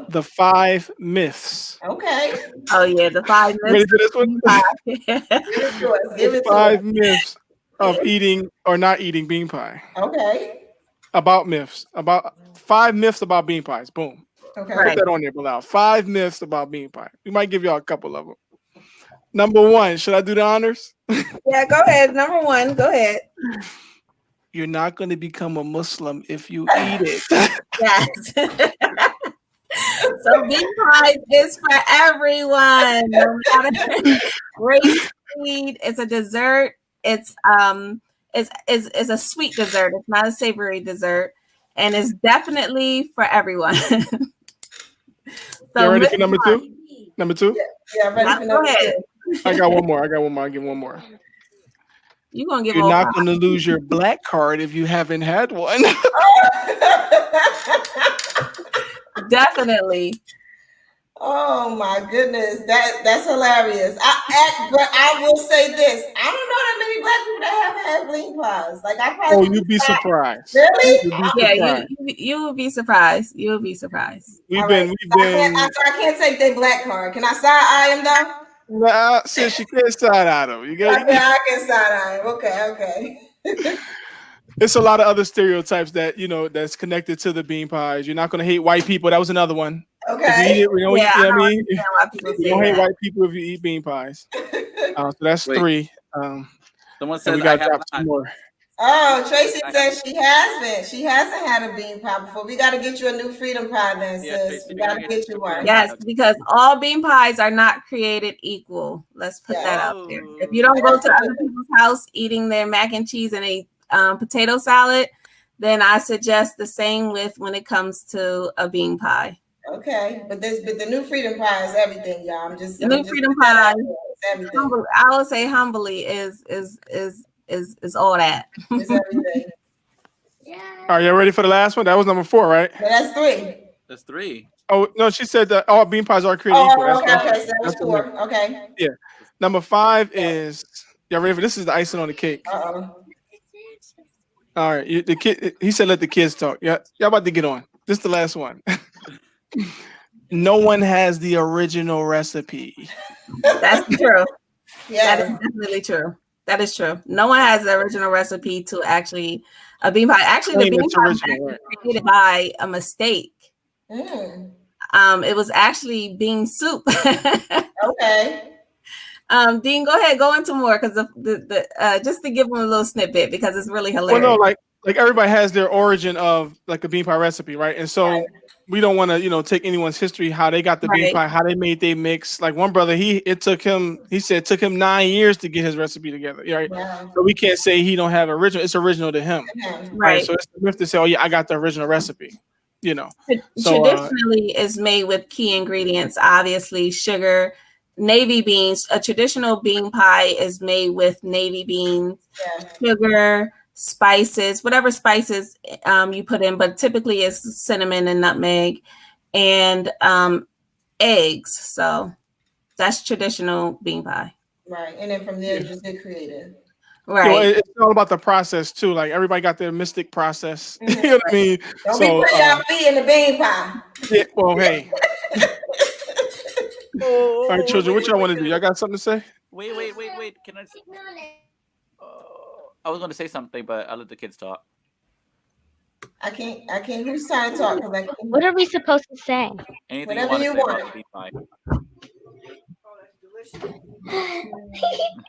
[SPEAKER 4] the 5 myths.
[SPEAKER 3] Okay.
[SPEAKER 5] Oh yeah, the 5 myths.
[SPEAKER 4] Ready for this one?
[SPEAKER 3] Give it to us.
[SPEAKER 4] 5 myths of eating or not eating bean pie.
[SPEAKER 3] Okay.
[SPEAKER 4] About 5 myths about bean pies. Boom.
[SPEAKER 3] Okay.
[SPEAKER 4] Put that on there, Bilal. 5 myths about bean pie. We might give y'all a couple of them. Number 1, should I do the honors?
[SPEAKER 5] Yeah, go ahead. Number 1, go ahead.
[SPEAKER 4] You're not going to become a Muslim if you eat it.
[SPEAKER 5] Yes. So bean pie is for everyone, no matter race, creed. It's a dessert. It's a sweet dessert. It's not a savory dessert, and it's definitely for everyone. So
[SPEAKER 4] you ready for number 2? Number 2?
[SPEAKER 3] Yeah, I'm ready for number 2.
[SPEAKER 4] I got one more. I'll give one more. You're not going to lose your black card if you haven't had one.
[SPEAKER 5] Definitely.
[SPEAKER 3] Oh my goodness, that's hilarious. But I will say this: I don't know that many black people that haven't had bean pies. Like I probably.
[SPEAKER 4] Oh, you'd be surprised.
[SPEAKER 3] Really?
[SPEAKER 5] Yeah, you would be surprised. You would be surprised.
[SPEAKER 4] We've been.
[SPEAKER 3] I can't take their black card. Can I side eye him though?
[SPEAKER 4] Nah, since you can't side eye them, you got.
[SPEAKER 3] Okay, I can side eye him. Okay.
[SPEAKER 4] It's a lot of other stereotypes that that's connected to the bean pies. You're not going to hate white people. That was another one.
[SPEAKER 3] Okay.
[SPEAKER 4] You don't hate white people if you eat bean pies. So that's 3.
[SPEAKER 2] Someone says
[SPEAKER 4] we got
[SPEAKER 2] I have
[SPEAKER 4] 2 more.
[SPEAKER 3] Oh, Tracy says she hasn't. She hasn't had a bean pie before. We got to get you a New Freedom Pie then, sis.
[SPEAKER 2] Tracy,
[SPEAKER 3] we got to get you one.
[SPEAKER 5] Yes, because all bean pies are not created equal. Let's put that out there. If you don't go to other people's house eating their mac and cheese and a potato salad, then I suggest the same with when it comes to a bean pie.
[SPEAKER 3] Okay, but the New Freedom Pie is everything, y'all.
[SPEAKER 5] The New Freedom Pie. I would say humbly is all that.
[SPEAKER 3] It's everything.
[SPEAKER 4] Are you ready for the last one? That was number 4, right?
[SPEAKER 3] No, that's 3.
[SPEAKER 2] That's 3.
[SPEAKER 4] Oh no, she said that all bean pies are created equal.
[SPEAKER 3] Okay, so that's 4. Okay.
[SPEAKER 4] Yeah. Number 5 is y'all ready for this? Is the icing on the cake. All right, the kid. He said, "Let the kids talk." Yeah, y'all about to get on. This is the last one. No one has the original recipe.
[SPEAKER 5] That's true.
[SPEAKER 3] Yeah,
[SPEAKER 5] that is definitely true. That is true. No one has the original recipe to actually a bean pie. Actually, the bean pie was created by a mistake. It was actually bean soup.
[SPEAKER 3] Okay.
[SPEAKER 5] Dean, go ahead, go into more because the just to give them a little snippet because it's really hilarious.
[SPEAKER 4] Well, no, like everybody has their origin of like a bean pie recipe, right? And so we don't want to, take anyone's history, how they got the bean pie, how they made their mix. Like one brother, he said it took him 9 years to get his recipe together, right?
[SPEAKER 3] Wow.
[SPEAKER 4] So we can't say he don't have original. It's original to him, right? So it's the myth to say, oh yeah, I got the original recipe, So
[SPEAKER 5] traditionally is made with key ingredients, obviously sugar, navy beans. A traditional bean pie is made with navy beans, sugar, spices, whatever spices you put in, but typically it's cinnamon and nutmeg, and eggs. So that's traditional bean pie.
[SPEAKER 3] Right, and then from there you just get creative.
[SPEAKER 5] Right.
[SPEAKER 4] It's all about the process too. Like everybody got their mystic process. You know what I mean?
[SPEAKER 3] Don't be putting your feet in the bean pie.
[SPEAKER 4] Yeah, well, hey. All right, children, what y'all want to do? Y'all got something to say?
[SPEAKER 2] Wait. Can I? I was going to say something, but I'll let the kids talk.
[SPEAKER 3] I can't. Who's trying to talk?
[SPEAKER 7] What are we supposed to say?
[SPEAKER 2] Anything
[SPEAKER 3] Whatever you want.
[SPEAKER 2] About bean pie.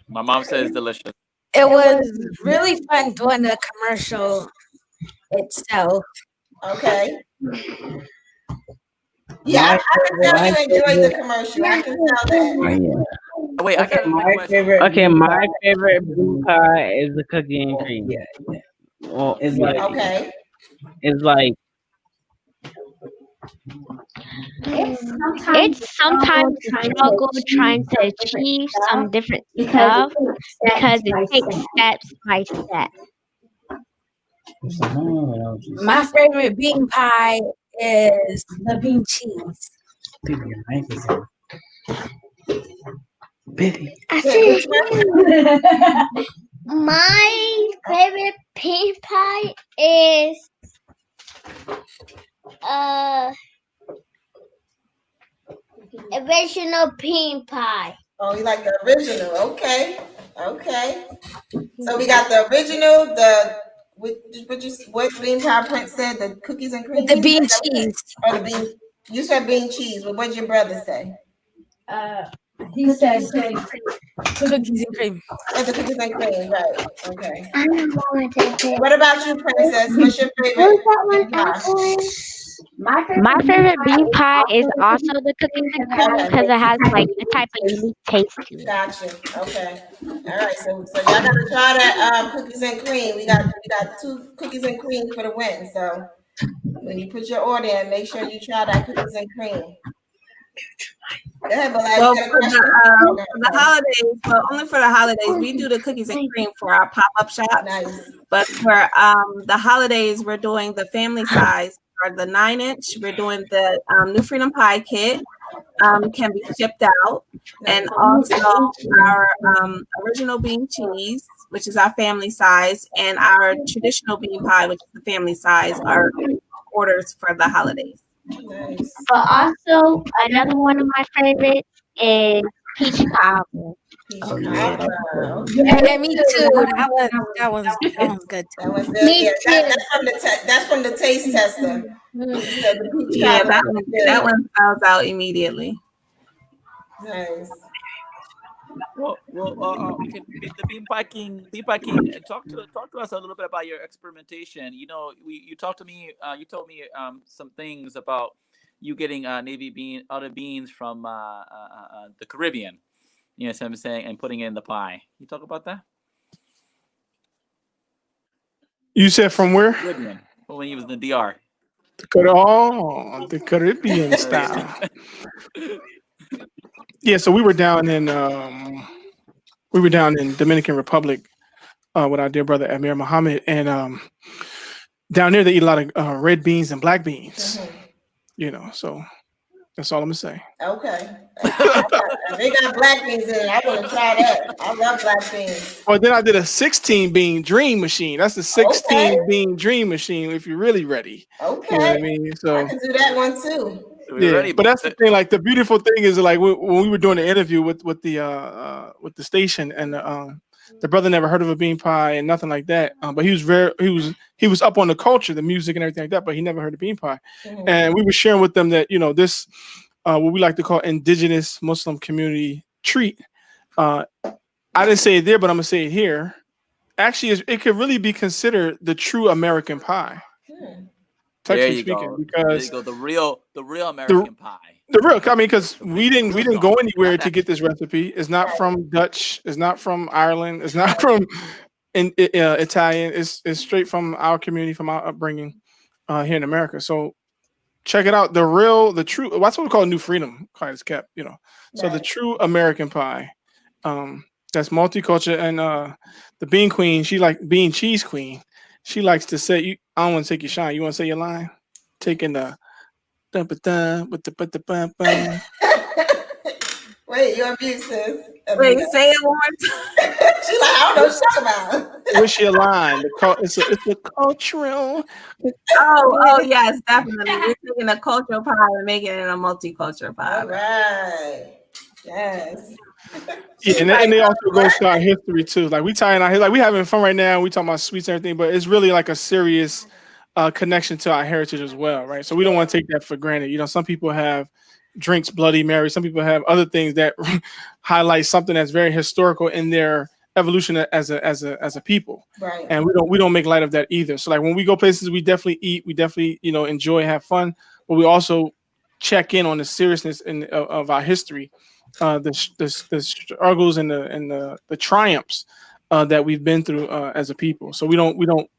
[SPEAKER 2] My mom says delicious.
[SPEAKER 6] It was really fun doing the commercial itself.
[SPEAKER 3] Okay. Yeah, I can tell you enjoyed the commercial. I can tell that.
[SPEAKER 2] Wait, I got
[SPEAKER 8] my favorite. Okay, my favorite bean pie is the cookie and cream. Yeah. Well, it's like It's like.
[SPEAKER 7] It's sometimes a struggle trying to achieve some different stuff because it takes steps by step.
[SPEAKER 6] My favorite bean pie is the bean cheese.
[SPEAKER 9] My favorite bean pie is original bean pie.
[SPEAKER 3] Oh, you like the original? Okay. So we got the original, what bean pie Prince said, the cookies and cream.
[SPEAKER 6] The bean cheese.
[SPEAKER 3] Oh, the bean. You said bean cheese. Well, what did your brother say?
[SPEAKER 6] He said cookies and cream.
[SPEAKER 3] Oh, the cookies and cream, right? Okay. What about you, Princess? What's your favorite bean pie?
[SPEAKER 7] My favorite bean pie is also the cookies and cream because it has like a type of unique taste to it.
[SPEAKER 3] Gotcha. Okay. All right. So y'all gotta try that cookies and cream. We got 2 cookies and cream for the win. So when you put your order in, make sure you try that cookies and cream. Go ahead,
[SPEAKER 5] well, for the holidays, but only for the holidays, we do the cookies and cream for our pop-up shop.
[SPEAKER 3] Nice.
[SPEAKER 5] But for the holidays, we're doing the family size or the 9-inch. We're doing the New Freedom Pie kit. Can be shipped out, and also our original bean cheese, which is our family size, and our traditional bean pie, which is the family size, are orders for the holidays.
[SPEAKER 3] Nice.
[SPEAKER 7] But also another one of my favorites is peach cobbler.
[SPEAKER 6] Yeah, me too. That one's good too.
[SPEAKER 7] Me too.
[SPEAKER 3] That's from the taste tester.
[SPEAKER 5] Yeah, that one sells out immediately.
[SPEAKER 3] Nice.
[SPEAKER 2] Well, the bean pie king, talk to us a little bit about your experimentation. You talked to me. You told me some things about you getting other beans from the Caribbean. You know what I'm saying, and putting it in the pie. You talk about that.
[SPEAKER 4] You said from where?
[SPEAKER 2] Caribbean. When he was in the DR.
[SPEAKER 4] The Caribbean style. Yeah, so we were down in Dominican Republic with our dear brother Amir Muhammad, and down there they eat a lot of red beans and black beans. So that's all I'm gonna say.
[SPEAKER 3] Okay. They got black beans in it. I want to try that. I love black beans.
[SPEAKER 4] Well, then I did a 16 bean dream machine. That's the 16 bean dream machine if you're really ready.
[SPEAKER 3] Okay.
[SPEAKER 4] You know what I mean? So
[SPEAKER 3] I can do that one too.
[SPEAKER 4] Yeah, but that's the thing. Like the beautiful thing is, like when we were doing the interview with the station, and the brother never heard of a bean pie and nothing like that. But he was up on the culture, the music, and everything like that. But he never heard of bean pie, and we were sharing with them that this what we like to call indigenous Muslim community treat. I didn't say it there, but I'm gonna say it here. actually it could really be considered the true American pie.
[SPEAKER 2] There
[SPEAKER 4] Textually
[SPEAKER 2] you
[SPEAKER 4] speaking,
[SPEAKER 2] go.
[SPEAKER 4] because
[SPEAKER 2] There you go. The real American pie.
[SPEAKER 4] the real, I mean, because we didn't go anywhere
[SPEAKER 2] Not
[SPEAKER 4] to
[SPEAKER 2] that
[SPEAKER 4] get this recipe. It's not from Dutch. It's not from Ireland. It's not from Italian. It's straight from our community, from our upbringing here in America. So check it out. The true. That's what we call New Freedom pie is kept. So the true American pie. That's multicultural, and the Bean Queen. She like Bean Cheese Queen. She likes to say, I don't want to take your shine. You want to say your line? Taking the dun ba dun with the bum bum.
[SPEAKER 3] Wait, you're abused, sis.
[SPEAKER 5] Wait, say it one more time.
[SPEAKER 3] She's like, I don't know what you're talking about.
[SPEAKER 4] What's your line? It's a cultural.
[SPEAKER 5] Oh, yes, definitely. We're taking a cultural pie and making it a multicultural pie.
[SPEAKER 3] All right. Yes.
[SPEAKER 4] Yeah, and they also go to our history too. Like we tie in our history. Like we having fun right now. We talking about sweets and everything, but it's really like a serious connection to our heritage as well, right? So we don't want to take that for granted. Some people have drinks Bloody Mary. Some people have other things that highlight something that's very historical in their evolution as a people.
[SPEAKER 3] Right.
[SPEAKER 4] And we don't make light of that either. So like when we go places, we definitely eat, we definitely enjoy, have fun, but we also check in on the seriousness of our history, the struggles and the triumphs that we've been through as a people. So we don't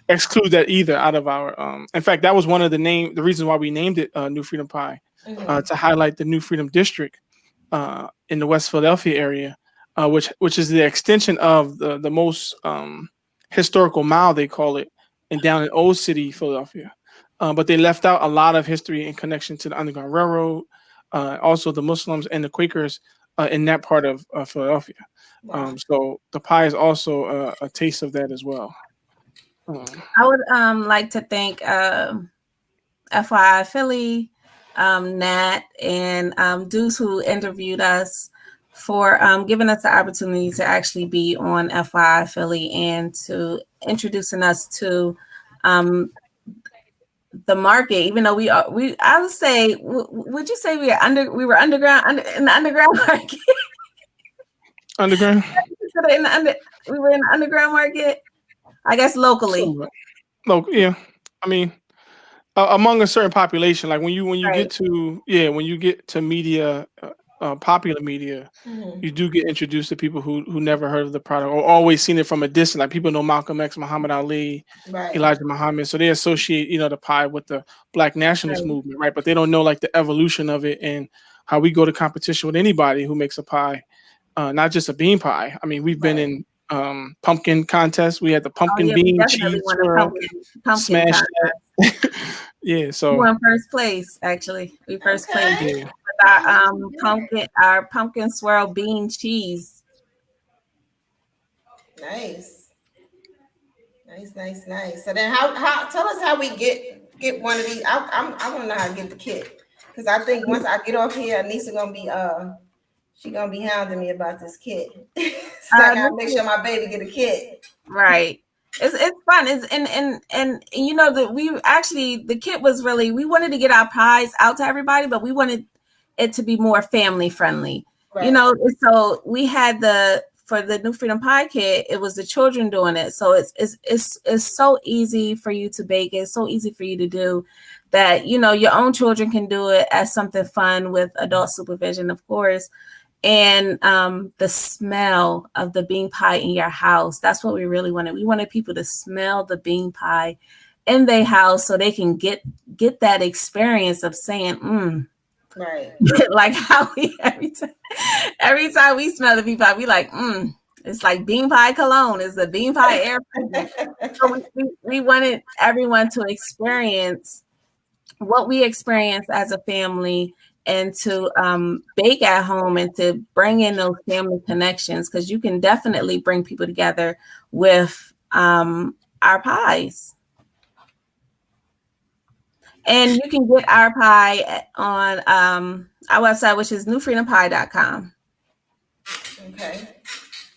[SPEAKER 4] exclude that either out of our. In fact, that was one of the reasons why we named it New Freedom Pie, to highlight the New Freedom District in the West Philadelphia area, which is the extension of the most historical mile, they call it, and down in Old City, Philadelphia. But they left out a lot of history in connection to the Underground Railroad, also the Muslims and the Quakers in that part of Philadelphia.
[SPEAKER 3] Wow.
[SPEAKER 4] So the pie is also a taste of that as well.
[SPEAKER 5] I would like to thank FYI Philly, Nat, and Deuce, who interviewed us, for giving us the opportunity to actually be on FYI Philly and to introducing us to the market. Even though I would say, would you say we were underground in the underground market?
[SPEAKER 4] Underground?
[SPEAKER 5] We were in the underground market, I guess, locally.
[SPEAKER 4] Yeah. I mean, among a certain population, like when you get to media, popular media, you do get introduced to people who never heard of the product or always seen it from a distance. Like people know Malcolm X, Muhammad Ali, Elijah Muhammad, so they associate the pie with the Black nationalist movement, right? But they don't know like the evolution of it and how we go to competition with anybody who makes a pie, not just a bean pie. I mean, we've been in pumpkin contests. We had the pumpkin bean cheese swirl, smash that. Yeah, so
[SPEAKER 5] we won first place. Actually, we first placed with our pumpkin swirl bean cheese.
[SPEAKER 3] Nice. So then, how tell us how we get one of these. I want to know how to get the kit, because I think once I get off here, Anissa gonna be she gonna be hounding me about this kit. So I gotta make sure my baby get a kit.
[SPEAKER 5] Right. It's fun. And that we actually, the kit was really, we wanted to get our pies out to everybody, but we wanted it to be more family friendly. Right. So we had for the New Freedom Pie kit, it was the children doing it. So it's so easy for you to bake. It's so easy for you to do that, your own children can do it as something fun with adult supervision, of course. And the smell of the bean pie in your house, that's what we really wanted. We wanted people to smell the bean pie in their house so they can get that experience of saying,
[SPEAKER 3] right.
[SPEAKER 5] Like how we every time we smell the bean pie, we like, it's like bean pie cologne. It's the bean pie air. So we wanted everyone to experience what we experienced as a family, and to bake at home and to bring in those family connections, because you can definitely bring people together with our pies. And you can get our pie on our website, which is newfreedompie.com.
[SPEAKER 3] Okay.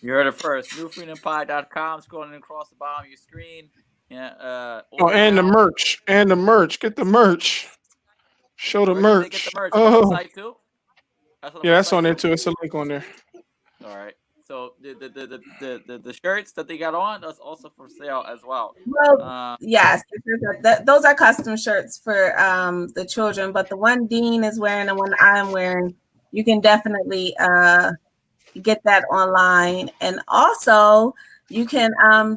[SPEAKER 2] You heard it first. newfreedompie.com. Scrolling across the bottom of your screen. Yeah.
[SPEAKER 4] And the merch. Get the merch. Show the merch.
[SPEAKER 2] Get the merch on the site too?
[SPEAKER 4] That's on there too. It's a link on there.
[SPEAKER 2] All right. So the shirts that they got on, that's also for sale as well.
[SPEAKER 5] Well, yes, those are custom shirts for the children, but the one Dean is wearing and one I'm wearing, you can definitely get that online. And also you can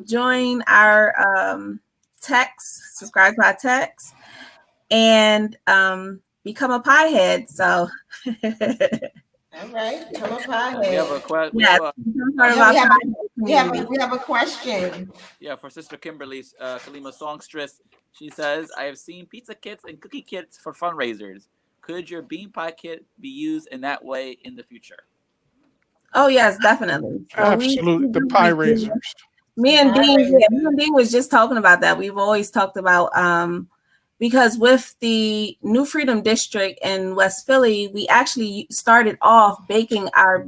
[SPEAKER 5] join our text, subscribe to our text, and become a pie head. So
[SPEAKER 3] all right, become a pie head.
[SPEAKER 2] We have a question.
[SPEAKER 3] We have a question.
[SPEAKER 2] Yeah, for Sister Kimberly's Kalima Songstress. She says, I have seen pizza kits and cookie kits for fundraisers. Could your bean pie kit be used in that way in the future?
[SPEAKER 5] Oh yes, definitely. So
[SPEAKER 4] absolutely, the pie raisers.
[SPEAKER 5] Me and Dean was just talking about that. We've always talked about because with the New Freedom District in West Philly, we actually started off baking our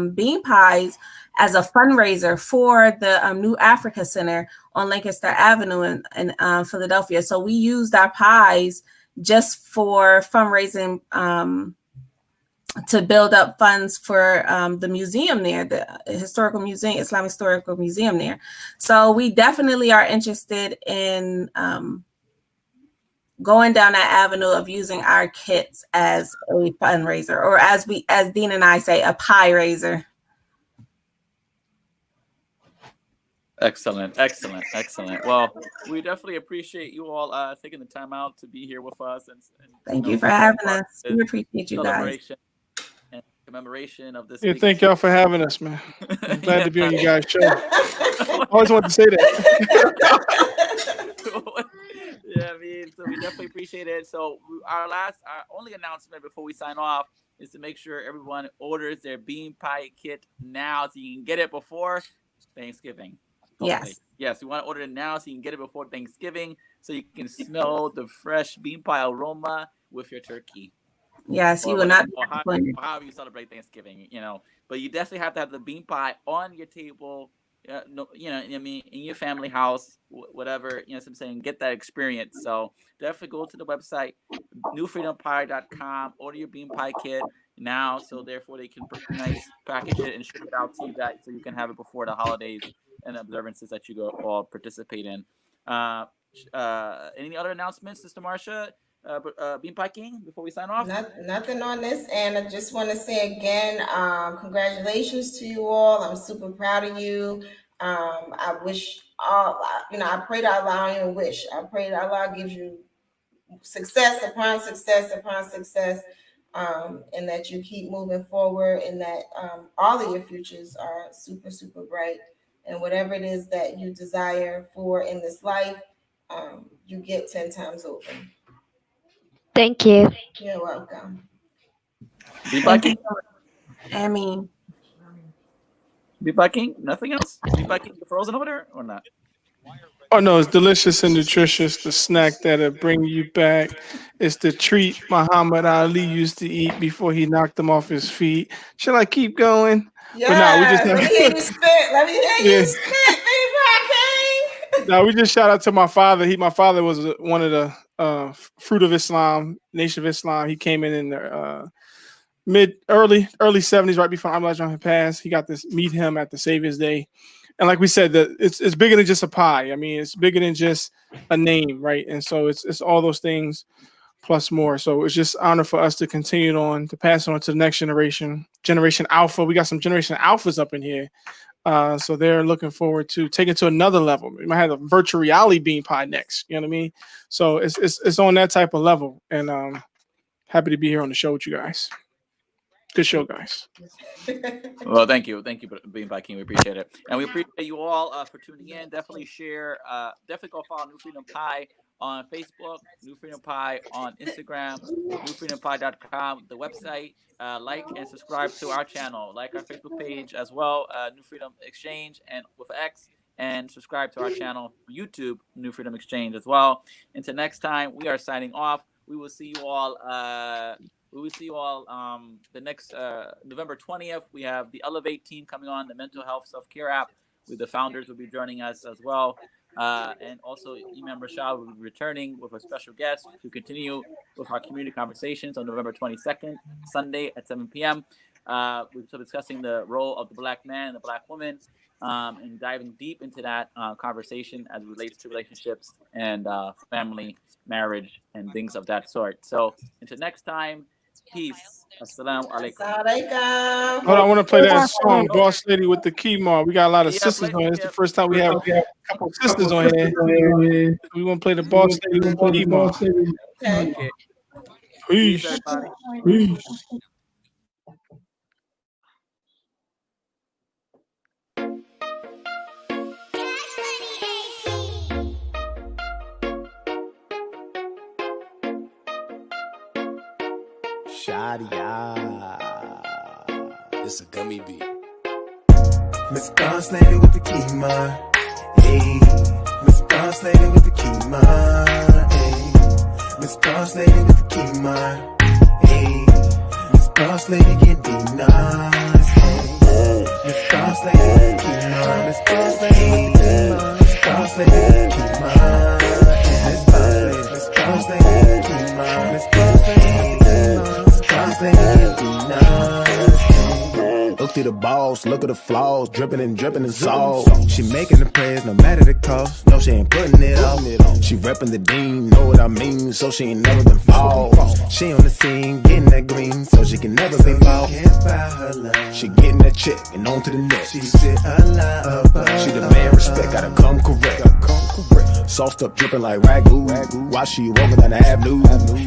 [SPEAKER 5] bean pies as a fundraiser for the New Africa Center on Lancaster Avenue in Philadelphia. So we used our pies just for fundraising to build up funds for the museum there, the historical museum, Islamic Historical Museum there. So we definitely are interested in going down that avenue of using our kits as a fundraiser, or as Dean and I say, a pie raiser.
[SPEAKER 2] Excellent. Well, we definitely appreciate you all taking the time out to be here with us. And
[SPEAKER 5] thank you for having us. We appreciate you guys.
[SPEAKER 2] And commemoration of this.
[SPEAKER 4] Yeah, thank y'all for having us, man. I'm glad to be on you guys' show. I always wanted to say that.
[SPEAKER 2] Yeah, I mean, so we definitely appreciate it. So our only announcement before we sign off is to make sure everyone orders their bean pie kit now so you can get it before Thanksgiving. Yes, we want to order it now so you can get it before Thanksgiving so you can smell the fresh bean pie aroma with your turkey.
[SPEAKER 5] Yes, you will not.
[SPEAKER 2] However you celebrate Thanksgiving, but you definitely have to have the bean pie on your table. I mean, in your family house, whatever, what I'm saying, get that experience. So definitely go to the website, newfreedompie.com, order your bean pie kit now, so therefore they can package it and ship it out to you guys so you can have it before the holidays and observances that you all participate in. Any other announcements, Sister Marcia? Bean Pie King, before we sign off?
[SPEAKER 3] Nothing on this, and I just want to say again, congratulations to you all. I'm super proud of you. I wish I pray to Allah, I don't even wish. I pray that Allah gives you success upon success upon success, and that you keep moving forward, and that all of your futures are super, super bright, and whatever it is that you desire for in this life, you get 10 times over.
[SPEAKER 7] Thank you.
[SPEAKER 3] You're welcome.
[SPEAKER 2] Bean Pie King?
[SPEAKER 5] I mean,
[SPEAKER 2] Bean Pie King? Nothing else? Bean Pie King frozen over there or not?
[SPEAKER 4] Oh no, it's delicious and nutritious. The snack that'll bring you back. It's the treat Muhammad Ali used to eat before he knocked him off his feet. Shall I keep going?
[SPEAKER 3] Yeah. But no, we just let me hear you spit. Let me hear you spit, Bean Pie King.
[SPEAKER 4] No, we just shout out to my father. My father was one of the Fruit of Islam, Nation of Islam. He came in the early 70s, right before Ahmad had passed. He got to meet him at the Savior's Day. And like we said, it's bigger than just a pie. I mean, it's bigger than just a name, right? And so it's all those things plus more. So it's just honor for us to continue on, to pass it on to the next generation, Generation Alpha. We got some Generation Alphas up in here. So they're looking forward to taking it to another level. We might have a virtual reality bean pie next. You know what I mean? So it's on that type of level. And happy to be here on the show with you guys. Good show, guys.
[SPEAKER 2] Well, thank you, Bean Pie King. We appreciate it, and we appreciate you all for tuning in. Definitely share. Definitely go follow New Freedom Pie on Facebook, New Freedom Pie on Instagram, newfreedompie.com, the website. Like and subscribe to our channel. Like our Facebook page as well, New Freedom XChange and with X, and subscribe to our channel YouTube, New Freedom XChange as well. Until next time, we are signing off. We will see you all. The next November 20th. We have the Elevate team coming on, the mental health self-care app. The founders will be joining us as well. And also Imam Rashad will be returning with a special guest to continue with our community conversations on November 22nd, Sunday at 7 p.m. We're still discussing the role of the Black man and the Black woman, and diving deep into that conversation as it relates to relationships and family, marriage, and things of that sort. So until next time, peace. Assalamu alaikum.
[SPEAKER 4] Hold on, I want to play that song, Boss Lady with the Key Mark. We got a lot of sisters on here. It's the first time we have a couple of sisters on here. We want to play the Boss Lady with the Key Mark.
[SPEAKER 2] Okay.
[SPEAKER 4] Peace.
[SPEAKER 2] Everybody.
[SPEAKER 4] Peace.
[SPEAKER 1] It's a gummy beat. Miss Boss Lady with the key mark. Hey, Miss Boss Lady with the key mark. Hey, Miss Boss Lady with the key mark. Hey, Miss Boss Lady get be nice. Hey, Miss Boss Lady with the key mark. Miss Boss Lady with the key mark. Miss Boss Lady with the key mark. Miss Boss Lady, Miss Boss Lady with the key mark. Miss Boss Lady with the key mark. Miss Boss Lady get be nice. Look through the balls, look at the flaws, dripping and salt. She making the prayers no matter the cost. No, she ain't putting it on. She repping the dean, know what I mean, so she ain't never been fall. She on the scene, getting that green, so she can never be bought. She getting that check and on to the next. She sit she demand respect, gotta come correct. Sauced up, dripping like ragu. While she walking down the avenue.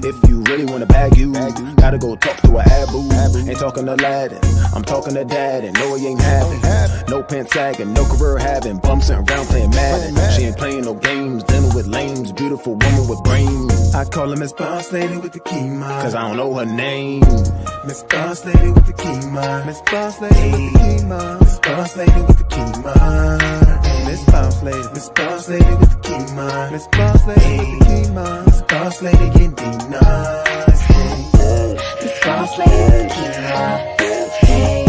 [SPEAKER 1] If you really wanna bag you, gotta go talk to a abu. Ain't talking to Aladdin, I'm talking to Dad, and no, he ain't having. No pants sagging, no career having. Bum sitting around playing Madden. She ain't playing no games, dealing with lames. Beautiful woman with brains. I call her Miss Boss Lady with the key mark, cause I don't know her name. Miss Boss Lady with the key mark. Miss Boss Lady with the key mark. Miss Boss Lady with the key mark. Miss Boss Lady, Miss Boss Lady with the key mark. Miss Boss Lady with the key mark. Miss Boss Lady can be nice. Miss Boss Lady with the key mark. Hey,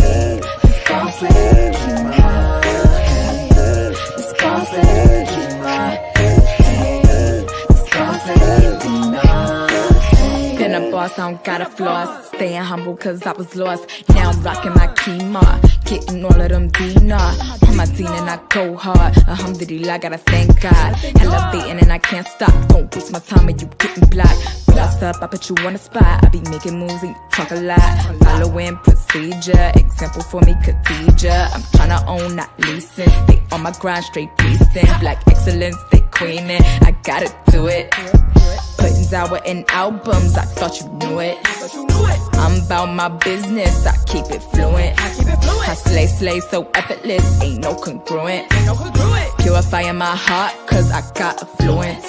[SPEAKER 1] Miss Boss Lady with the key mark. Miss Boss Lady with the key mark. Hey, Miss Boss Lady with the key mark.
[SPEAKER 13] Been a boss, I don't gotta floss. Staying humble cause I was lost. Now I'm rocking my key mark. Getting all of them dinar. On my dean and I go hard. Alhamdulillah, gotta thank God. Elevating and I can't stop. Don't waste my time and you getting blocked. Blast up, I put you on the spot. I be making moves and you talk a lot. Following procedure. Example for me, Khadija. I'm tryna own, not leasing. Stay on my grind, straight beastin'. Black excellence, stay queenin'. I gotta do it. Putting Zawa in albums, I thought you knew it. I'm about my business, I keep it fluent. I slay so effortless, ain't no congruent. Purifying my heart, cause I got affluence.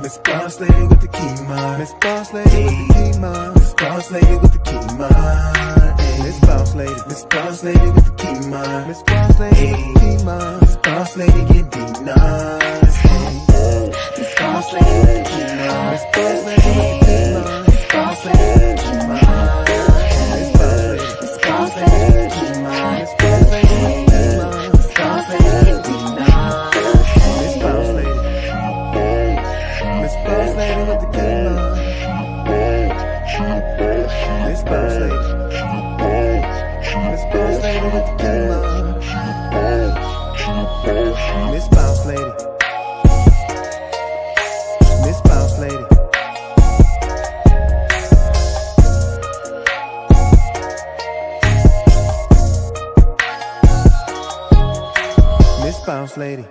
[SPEAKER 1] Miss Boss Lady with the key mark. Miss Boss Lady with the key mark. Miss Boss Lady with the key mark. Miss Boss Lady, Miss Boss Lady with the key mark. Miss Boss Lady with the key mark. Miss Boss Lady can be nice. Miss Boss Lady with the key mark. Miss Boss Lady with the key mark. Miss Boss Lady with the key mark. Miss Boss Lady, Miss Boss Lady with the key mark. Miss Boss Lady with the key mark. Miss Boss Lady can be nice. Miss Boss Lady, Miss Boss Lady with the key mark. Miss Boss Lady, Miss Boss Lady with the key mark. Miss Boss Lady, Miss Boss Lady. Miss Boss Lady.